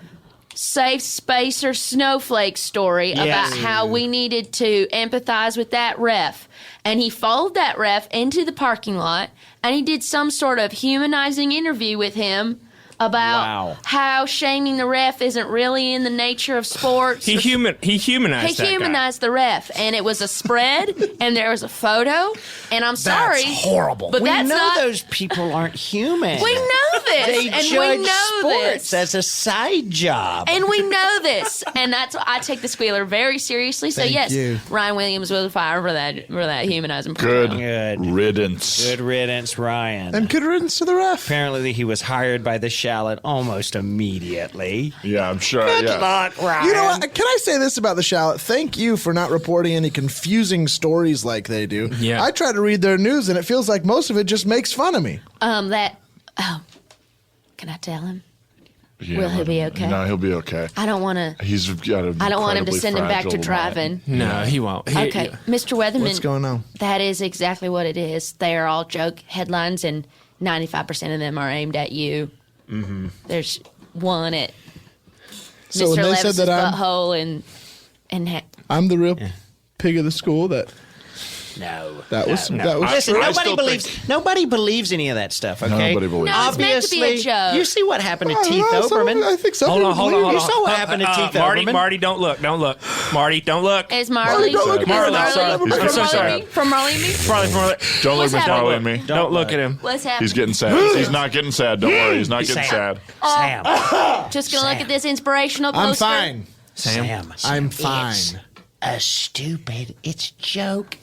safe space or snowflake story Yes. about how we needed to empathize with that ref. And he followed that ref into the parking lot and he did some sort of humanizing interview with him about Wow. how shaming the ref isn't really in the nature of sports. He humanized He that guy. humanized the ref, and it was a spread, and there was a photo. And I'm sorry, horrible. but We that's know not. those people aren't human. We know this, They and judge we know sports this, as a side job. and we know this, and that's why I take the Squealer very seriously. So Thank yes, you. Ryan Williams was fired for that humanizing. Good, program. Good. riddance. Good riddance, Ryan. And good riddance to the ref. Apparently, he was hired by the Shallot almost immediately. Yeah, I'm sure. Good Yeah. luck, Ryan. You know what? Can I say this about the Shallot? Thank you for not reporting any confusing stories like they do. Yeah. I try to read their news, and it feels like most of it just makes fun of me. Can I tell him? Yeah, Will he be okay? No, he'll be okay. I don't want to. He's got a. I don't want him to incredibly send him back to fragile driving. mind. No, he won't. Okay, Mr. Weatherman. What's going on? That is exactly what it is. They are all joke headlines, and 95% of them are aimed at you. Mm-hmm. There's one at So Mr. when they Levis's said that butthole, and I'm the real pig of the school, that No. was No. that was Listen, I nobody still believes nobody believes any of that stuff. Okay, Nobody believes No, it's meant to be a Obviously, joke. you see what happened to Teeth Some- Oberman. I think some Hold on, people hold on, believe hold it. on. You saw what happened to Teeth Marty, Oberman. Marty, don't look. Marty, don't look. is Marley don't look at me. Marley, Marley, sorry. from I'm so Marley sorry. and Me? From Marley and Me? Marley, Don't look What's at Marley happening? and me. don't look at him. What's happening? He's getting sad. He's not getting sad. Don't worry. He's not getting Sam. sad. Sam. Just gonna look at this inspirational I'm poster. fine. Sam. I'm fine. It's a stupid, it's joke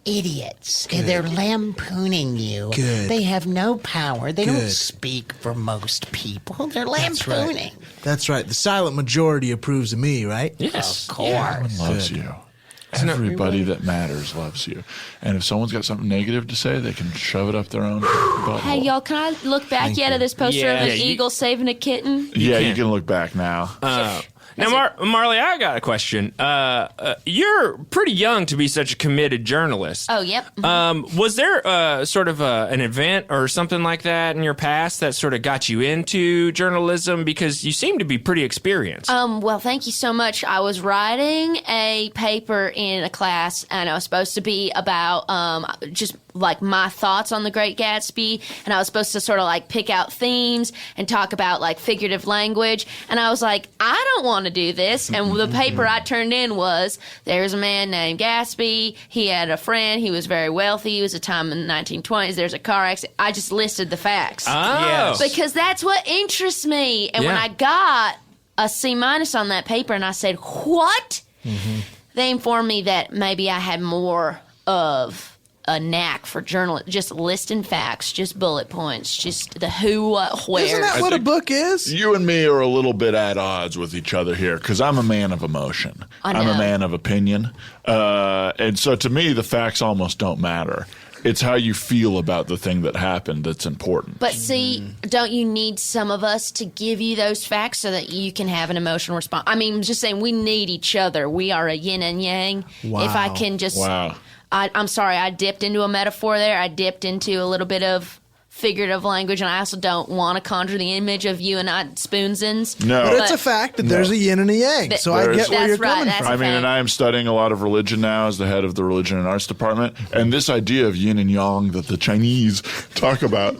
idiots. They're lampooning you. Good. They have no power. They don't Good. speak for most people. They're That's right. lampooning. That's right. The silent majority approves of me, right? Yes. Of course. Everyone loves you. Everybody that matters loves you. And if someone's got something negative to say, they can shove it up their own butthole. Hey, y'all, can I look back Thank yet you. at this poster Yeah. of Yeah, an you- eagle saving a kitten? Yeah, you can. can look back now. Now, Marley, I got a question. You're pretty young to be such a committed journalist. Oh, yep. Was there sort of an event or something like that in your past that sort of got you into journalism? Because you seem to be pretty experienced. Well, thank you so much. I was writing a paper in a class, and I was supposed to be about just like my thoughts on The Great Gatsby, and I was supposed to sort of like pick out themes and talk about like figurative language. And I was like, I don't want to do this. And the paper I turned in was there's a man named Gatsby. He had a friend. He was very wealthy. It was a time in the 1920s. There's a car accident. I just listed the facts. Oh. Because that's what interests me. And when Yeah. I got a C- on that paper and I said, what? They informed me that maybe I had more of a knack for journalism, just listing facts, just bullet points, just the who, what, where. Isn't that what a book is? You and me are a little bit at odds with each other here because I'm a man of emotion. I I'm a know. man of opinion. And so to me, the facts almost don't matter. It's how you feel about the thing that happened that's important. But see, don't you need some of us to give you those facts so that you can have an emotional response? I mean, I'm just saying we need each other. We are a yin and yang. Wow. If I can just, Wow. I'm sorry, I dipped into a metaphor there. I dipped into a little bit of figurative language, and I also don't want to conjure the image of you and I spoonsins. No. But it's a fact that there's a yin and a yang, so I get where you're coming from. I mean, and I am studying a lot of religion now as the head of the religion and arts department. And this idea of yin and yang that the Chinese talk about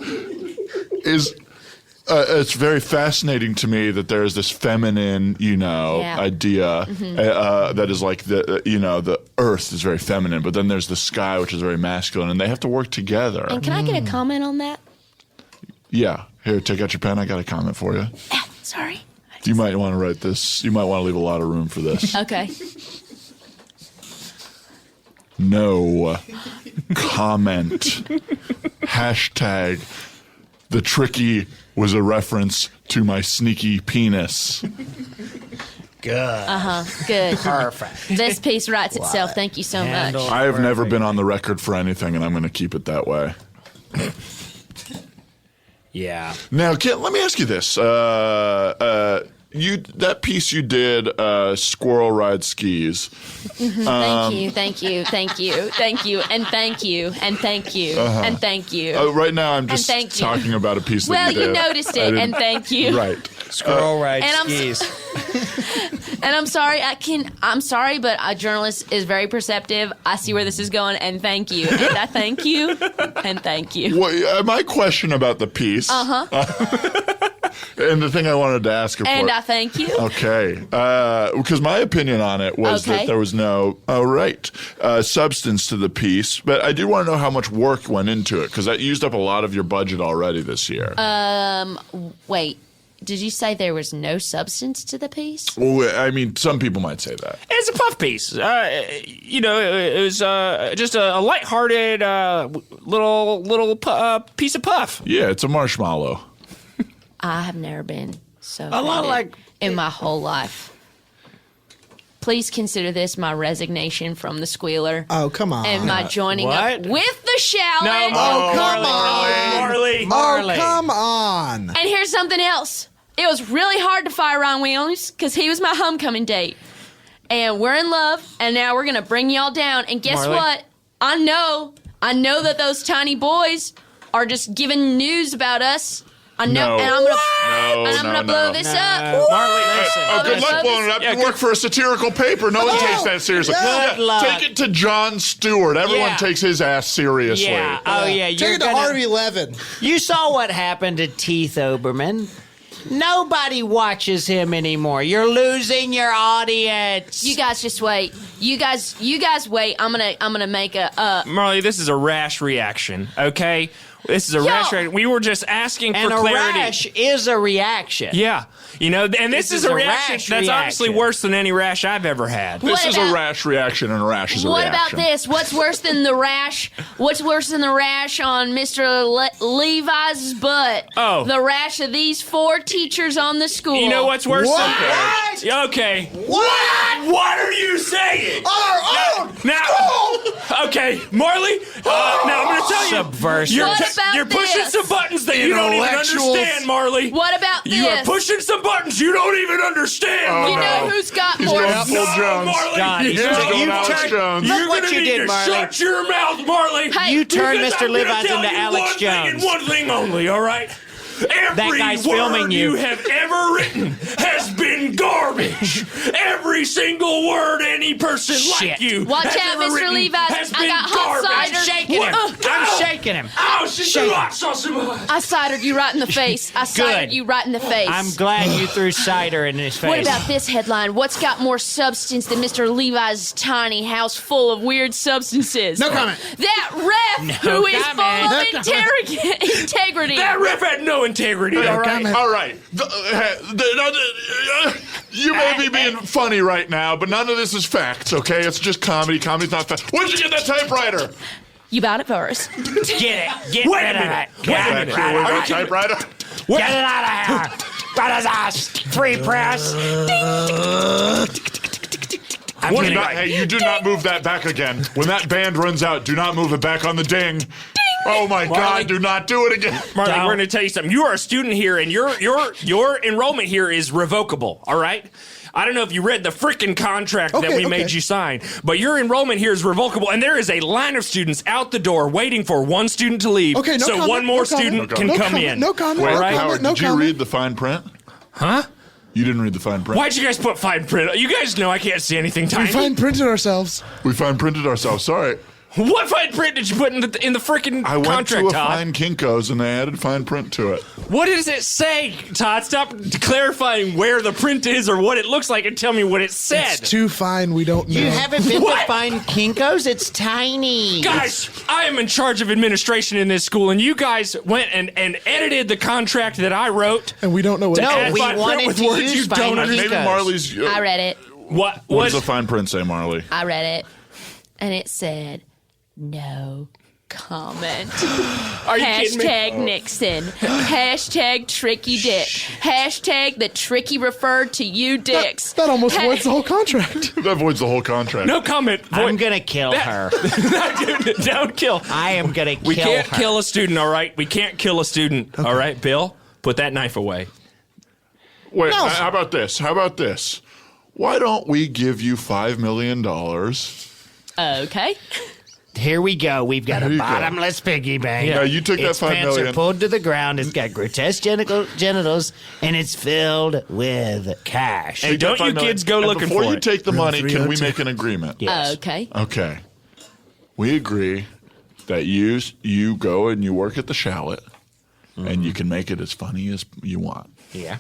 is, it's very fascinating to me that there's this feminine, idea that is like the earth is very feminine, but then there's the sky, which is very masculine, and they have to work together. And can I get a comment on that? Yeah. Here, take out your pen. I got a comment for you. Sorry. You might want to write this. You might want to leave a lot of room for this. Okay. No comment. Hashtag the tricky was a reference to my sneaky penis. Good. Good. Perfect. This piece writes itself. Thank you so much. I have never been on the record for anything, and I'm going to keep it that way. Yeah. Now, let me ask you this. That piece you did, Squirrel Ride Skis. Thank you, and thank you, and thank you. Right now, I'm just talking about a piece that you did. Well, you noticed it, and thank you. Right. Squirrel ride and skis. And I'm sorry, I'm sorry, but a journalist is very perceptive. I see where this is going, and thank you. And I thank you, and thank you. Well, my question about the piece. And the thing I wanted to ask her And for. I thank you. Okay. Because my opinion on it was that there was no, substance to the piece. But I do want to know how much work went into it, because that used up a lot of your budget already this year. Wait. Did you say there was no substance to the piece? Well, I mean, some people might say that. It's a puff piece. It was just a lighthearted little piece of puff. Yeah, it's a marshmallow. I have never been so A lot offended like- in my whole life. Please consider this my resignation from the Squealer. Oh, come on. And my joining What? up with the Shallot. Oh, come Marley. on. Marley. Oh, come on. And here's something else. It was really hard to fire Ron Williams because he was my homecoming date. And we're in love, and now we're going to bring y'all down. And guess Marley. what? I know that those tiny boys are just giving news about us. I know, No. and I'm gonna blow this up. Marley, listen. Good luck blowing it up. You work for a satirical paper. No one takes that seriously. Good luck. Take it to Jon Stewart. Everyone Yeah. takes his ass seriously. Yeah. Oh, yeah. Take You're it to gonna- Harvey Levin. You saw what happened to Teeth Oberman. Nobody watches him anymore. You're losing your audience. You guys just wait. You guys wait. I'm gonna make a Marley, this is a rash reaction, okay? This is a rash reaction. We were just asking and for a clarity. rash is a reaction. Yeah. And this is a reaction rash that's obviously reaction. worse than any rash I've ever had. This What is a about- rash reaction, and a rash is a What reaction. about this? What's worse than the rash? What's worse than the rash on Mr. Levi's butt? Oh. The rash of these 4 teachers on the school. You know what's worse What? than Okay. What? What are you saying? Our own. Now, okay, Marley. Now I'm going to tell you, Subversive. you're, What about you're pushing this? some buttons that you don't even Intellectuals. understand, Marley. What about this? You are pushing some buttons you don't even understand. You no. know who's got more? going Apple Jones. Marley. God, He's you going Alex turned- Jones. You're what gonna you need did, to Marley. shut your mouth, Marley. Hey, You turned Because Mr. I'm gonna Levi's tell into you Alex one thing and Jones. one thing only, all right? Every guy's word filming you. have ever written has been garbage. Every single word any person Shit. like you Watch has out, ever Mr. written Levi. has I been got hot garbage. cider. Shaking him. I'm shaking him. Oh, she Shake threw it. hot sauce in my eyes. I cidered you right in the face. I cidered Good. you right in the face. I'm glad you threw cider in his face. What about this headline? What's got more substance than Mr. Levi's tiny house full of weird substances? No comment. That ref who is comment. full of integrity. That ref had no integrity, all right? comment. All right. You may be being funny right now, but none of this is facts, okay? It's just comedy. Comedy's not fact. Where'd you get that typewriter? You bought it for us. Get it. Get Wait a rid of minute. it. Wait a Get minute. it. Back here with that typewriter? Get it out of here. What is this? Free press. I'm What getting hey, you do not move that back again. When that band runs out, do not move it back on the ding. Oh my God! Do not do it again. Marley, we're going to tell you something. You are a student here, and your enrollment here is revocable. All right. I don't know if you read the freaking contract that we made you sign, but your enrollment here is revocable, and there is a line of students out the door waiting for one student to leave, Okay, no so comment, one more no student comment, can no come comment, in. no comment, Wait, no right? Howard, comment, did you read the fine print? Huh? You didn't read the fine print. Why'd you guys put fine print? You guys know I can't see anything We tiny. fine printed ourselves. We fine printed ourselves. Sorry. What fine print did you put in the freaking I went contract, to a Todd? fine Kinko's and they added fine print to it. What does it say, Todd? Stop clarifying where the print is or what it looks like and tell me what it said. It's too fine. We don't know. You haven't been What? to find Kinko's? It's tiny. Guys, I am in charge of administration in this school, and you guys went and edited the contract that I wrote. and we don't know what. No, add we fine print wanted with to words use you fine don't print. Maybe Kinko's. Marley's. I read it. What What does the fine print say, Marley? I read it. And it said, no comment. Are you kidding me? Hashtag Nixon. Hashtag Tricky Dick. Hashtag the Tricky referred to you dicks. That almost voids the whole contract. That voids the whole contract. No comment. I'm going to kill her. Don't kill. I am going to kill We can't her. kill a student, all right? We can't kill a student, all right? Bill, put that knife away. Wait, No. how about this? How about this? Why don't we give you $5 million? Okay. Here we go. We've got There a you go. bottomless piggy bank. Yeah, you took that Its $5 pants million. are pulled to the ground. It's got grotesque genitals, and it's filled with cash. Hey, don't you kids go And looking before for you it. take the money, can we 302. make an agreement? Yes. Okay. Okay. We agree that you go and you work at the Shallot, and you can make it as funny as you want. Yeah.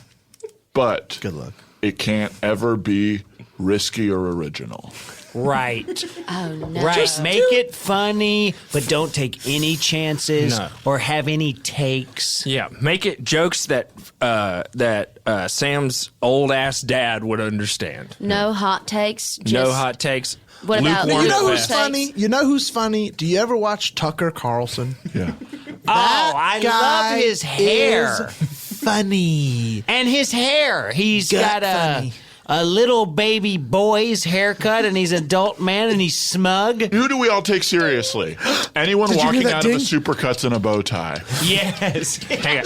But Good luck. it can't ever be risky or original. Right. Oh, no. Right. Make it funny, but don't take any chances No. or have any takes. Yeah, make it jokes that Sam's old ass dad would understand. No hot takes. Just, No hot takes. What about lukewarm You know at who's best. funny? You know who's funny? Do you ever watch Tucker Carlson? Yeah. I love his hair. Funny. And his hair. He's Gut got funny. a little baby boy's haircut, and he's an adult man, and he's smug. Who do we all take seriously? Anyone Did you hear walking that out of ding? the supercuts in a bow tie. Yes. Hey,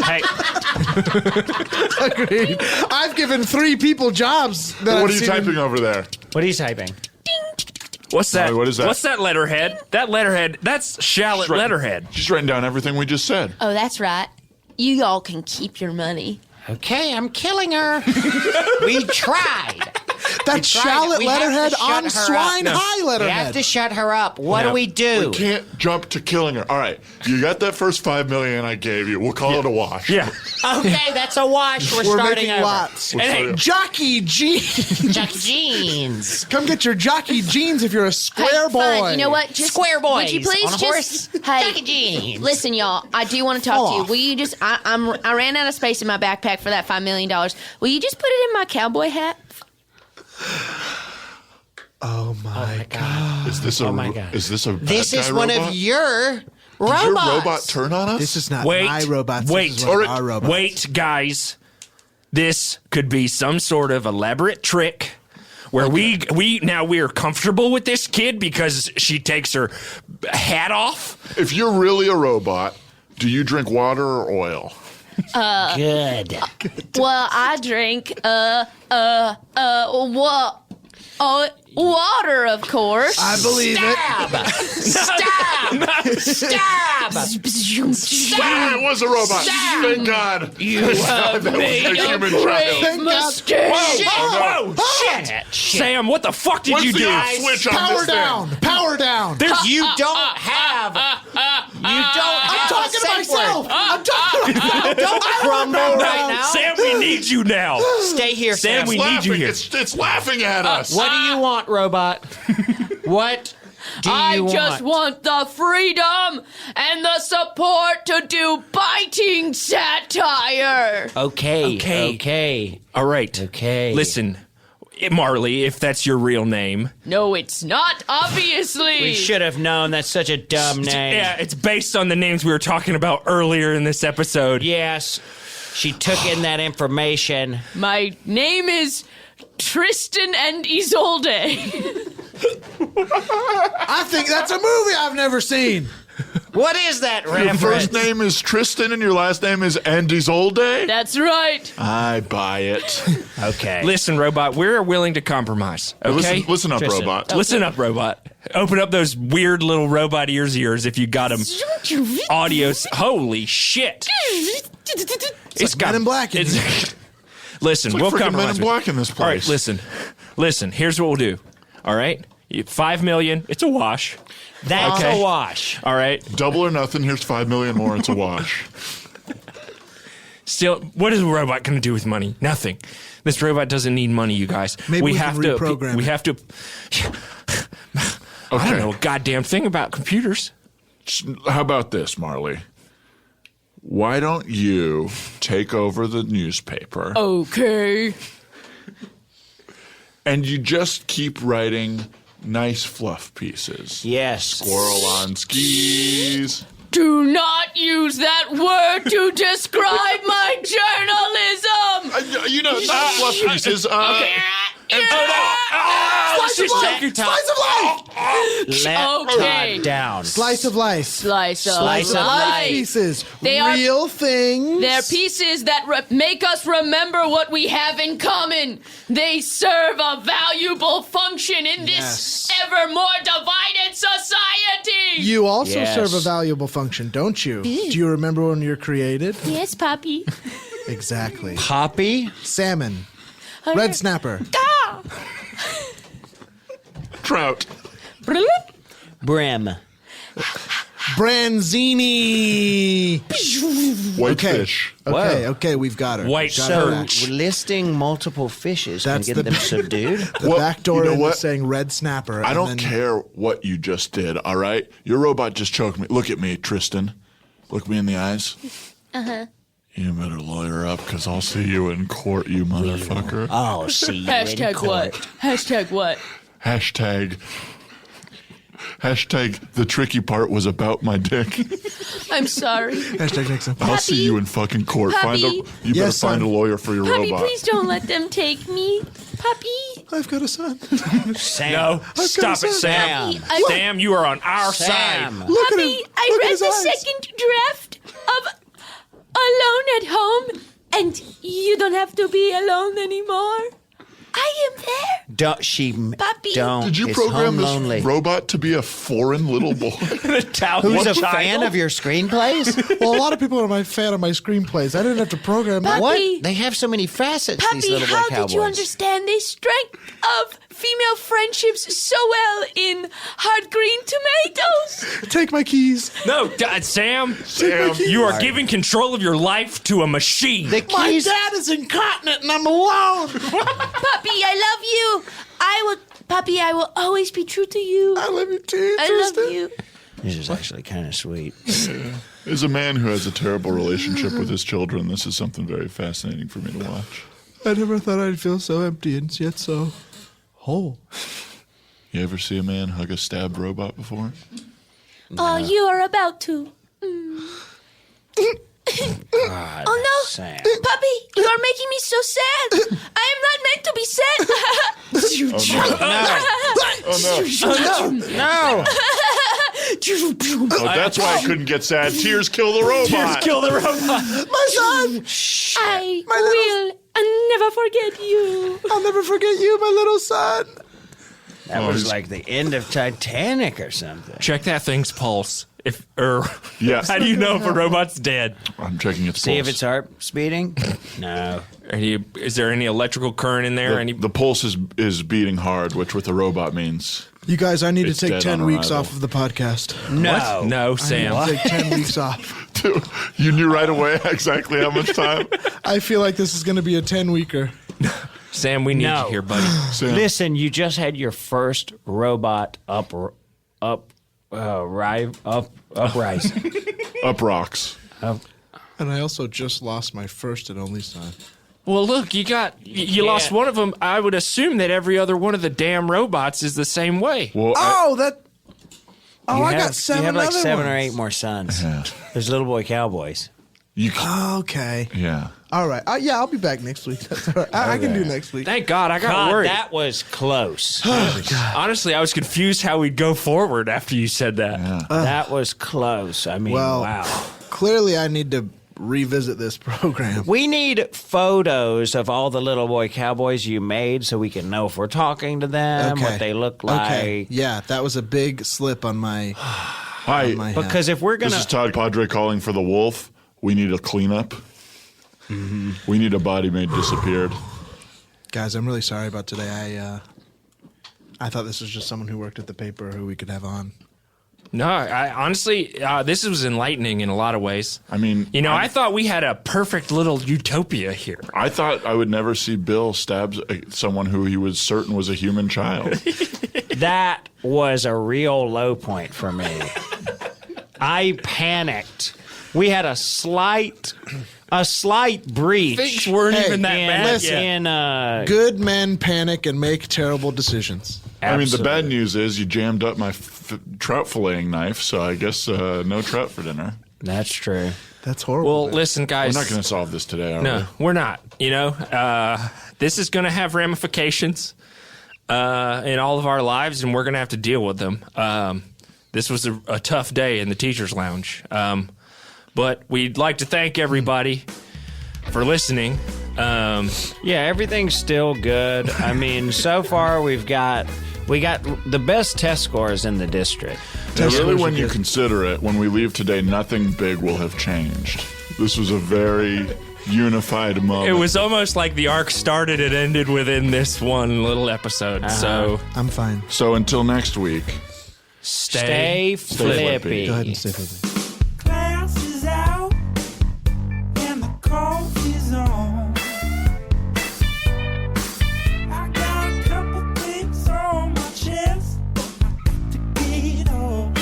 Agreed. I've given 3 people jobs. That What I've are you seen typing over there? What are you typing? what's that? What is that? What's that letterhead? That letterhead, that's Shallot letterhead. She's writing down everything we just said. Oh, that's right. You all can keep your money. Okay, I'm killing her. We tried. That's tried it. Shallot We have to letterhead shut on her up. Swine No. High We have letterhead. to shut her up. What do we do? We can't jump to killing her. All right, you got that first $5 million I gave you. We'll call it a wash. Yeah. Okay, that's a wash. We're We're starting making over. lots. We're And hey, starting- Jockey Jeans. Chuck jeans. Come get your Jockey Jeans if you're a square Hey, boy. fine. You know what? Just Square boys Would you please on a just horse. hey? Jockey jeans. Listen, y'all. I do want to talk Fall to you. off. Will you just? I ran out of space in my backpack for that $5 million. Will you just put it in my cowboy hat? Oh my God. Is this Oh my God. Is this a bad This is guy one robot? of your Did robots. your robot turn on us? This is not Wait, my robots. wait. This is one of All right, our robots. Wait, guys. This could be some sort of elaborate trick where we're comfortable with this kid because she takes her hat off. If you're really a robot, do you drink water or oil? Good. Well, I drink water, of course. I believe it. Stab! It was a robot. Thank God. You have That was a human child. Thank God. mistake. Whoa, Shit! Sam, what the fuck did What's you the do? off switch on Power this thing? down. Power down. You don't have. You don't I'm have talking a to safe myself. word. I'm talking to myself. Don't crumble right now. Sam, we need you now. Stay here, Sam, Sam. we need you here. It's laughing at us. What do you want, robot? What do I you just want the freedom and the support to do biting satire. Okay. All right. Okay. Listen, Marley, if that's your real name. No, it's not, obviously. We should have known. That's such a dumb name. Yeah, it's based on the names we were talking about earlier in this episode. Yes. She took in that information. My name is Tristan and Isolde. I think that's a movie I've never seen. What is that Your reference? first name is Tristan and your last name is Andy Zolde? That's right. I buy it. Okay. Listen, robot, we're willing to compromise. Okay? Listen up, Tristan. robot. Listen up, robot. Open up those weird little robot ears if you got them. Holy shit. It's Men in Black in here. Listen, It's like we'll freaking compromise. Men in Black in this All right, place. listen. Here's what we'll do. All right? $5 million. It's a wash. That's Okay. a wash. All right? Double or nothing. Here's $5 million more. It's a wash. Still, what is a robot going to do with money? Nothing. This robot doesn't need money, you guys. Maybe we can reprogram We it. have to. I don't know a goddamn thing about computers. How about this, Marley? Why don't you take over the newspaper Okay. and you just keep writing nice fluff pieces? Yes. Squirrel on skis. Do not use that word to describe my journalism. Not fluff pieces. Just take your time. Let Okay. Todd down. Slice of life. Slice of Slice of life. Pieces. They are- Real things. They're pieces that make us remember what we have in common. They serve a valuable function in this ever more divided society. You also Yes. serve a valuable function, don't you? Do you remember when you're created? Yes, Poppy. Exactly. Poppy? Salmon. Red snapper. Trout. Brim. Branzini. Whitefish. Okay, we've got her. White Got So, her. listing multiple fishes That's can the- get them subdued? The Well, back door you know in what? is saying red snapper. I and don't then- care what you just did, all right? Your robot just choked me. Look at me, Tristan. Look me in the eyes. Uh-huh. You better lawyer up, because I'll see you in court, you motherfucker. Oh, see you in Hashtag court. what? Hashtag what? Hashtag the tricky part was about my dick. I'm sorry. Hashtag Nixon. I'll see you in fucking court. Puppy. You better Yes, find son. a lawyer for your Puppy, robot. please don't let them take me. Puppy. I've got a son. Sam. No, stop it, Sam. Sam. I- Sam, you are on our Sam. side. Look at Puppy, him. I Look at read his the eyes. second draft of Alone at Home, and you don't have to be alone anymore. I am there. Don't she? Puppy. Don't. Did you It's program home this lonely. robot to be a foreign little boy? Who's a fan of your screenplays? Well, a lot of people are my fan of my screenplays. I didn't have to program that. Puppy. What? They have so many facets. these Puppy, little boy how cowboys. did you understand the strength of female friendships so well in Hard Green Tomatoes? Take my keys. No, Sam, you are giving control of your life to a machine. The My keys. dad is incontinent and I'm alone. Puppy, I love you. Puppy, I will always be true to you. I love you too, I Tristan. love you. This is actually kind of sweet. As a man who has a terrible relationship with his children, this is something very fascinating for me to watch. I never thought I'd feel so empty and yet so whole. You ever see a man hug a stabbed robot before? Oh, you are about to. God, Oh no, Sam. Puppy, you are making me so sad. I am not meant to be sad. No. Oh, that's why I couldn't get sad. Tears kill the robot. Kill the robot. My son! I little- will never forget you. I'll never forget you, my little son. That was like the end of Titanic or something. Check that thing's pulse. Yes. How do you know if a robot's dead? I'm checking its See pulse. if it's heart speeding? No. Is there any electrical current in there? The pulse is beating hard, which with a robot means You guys, I need It's to take dead 10 on weeks arrival. off of the podcast. No. No, I Sam. need to take 10 weeks off. Dude, you knew right away exactly how much time. I feel like this is going to be a 10-weeker. Sam, we need No. you here, buddy. Sam, Listen, you just had your first robot uprising. up rocks. And I also just lost my first and only son. Well, look, you lost one of them. I would assume that every other one of the damn robots is the same way. Well, I got 7 You have like other 7 or ones. 8 more sons. Yeah. There's little boy cowboys. Okay. Yeah. All right. Yeah, I'll be back next week. That's all right. I can do next week. Thank God, I got God, worried. that was close. Honestly, I was confused how we'd go forward after you said that. Yeah. That was close. I mean, Well, wow. clearly I need to revisit this program. We need photos of all the little boy cowboys you made so we can know if we're talking to them, what they look like. Okay. Yeah, that was a big slip on my Hi. my Because if we're going This is to... Todd Padre calling for the wolf. We need a cleanup. We need a body made disappeared. Guys, I'm really sorry about today. I thought this was just someone who worked at the paper who we could have on. No, I honestly, this was enlightening in a lot of ways. I mean, You know, I thought we had a perfect little utopia here. I thought I would never see Bill stab someone who he was certain was a human child. That was a real low point for me. I panicked. We had a slight breach. Things weren't Hey, even that bad listen. yet. Good men panic and make terrible decisions. I mean, the bad news is you jammed up my trout filleting knife, so I guess no trout for dinner. That's true. That's horrible. Well, man. listen, guys. We're not going to solve this today, are No, we? we're not. You know, this is going to have ramifications in all of our lives, and we're going to have to deal with them. This was a tough day in the teacher's lounge. But we'd like to thank everybody for listening. Yeah, everything's still good. I mean, so far we got the best test scores in the district. Yeah, really, when you consider it, when we leave today, nothing big will have changed. This was a very unified moment. It was almost like the arc started and ended within this one little episode. So I'm fine. So until next week. Stay flippy. Go ahead and stay with me. Class is out and the coffee's on. I got a couple things on my chest, but I got to get off.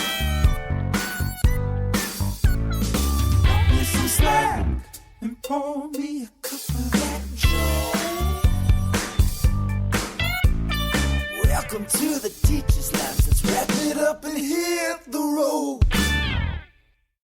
Cut me some slack and pour me a cup of that joy. Welcome to the teacher's lounge. Let's wrap it up and hit the road.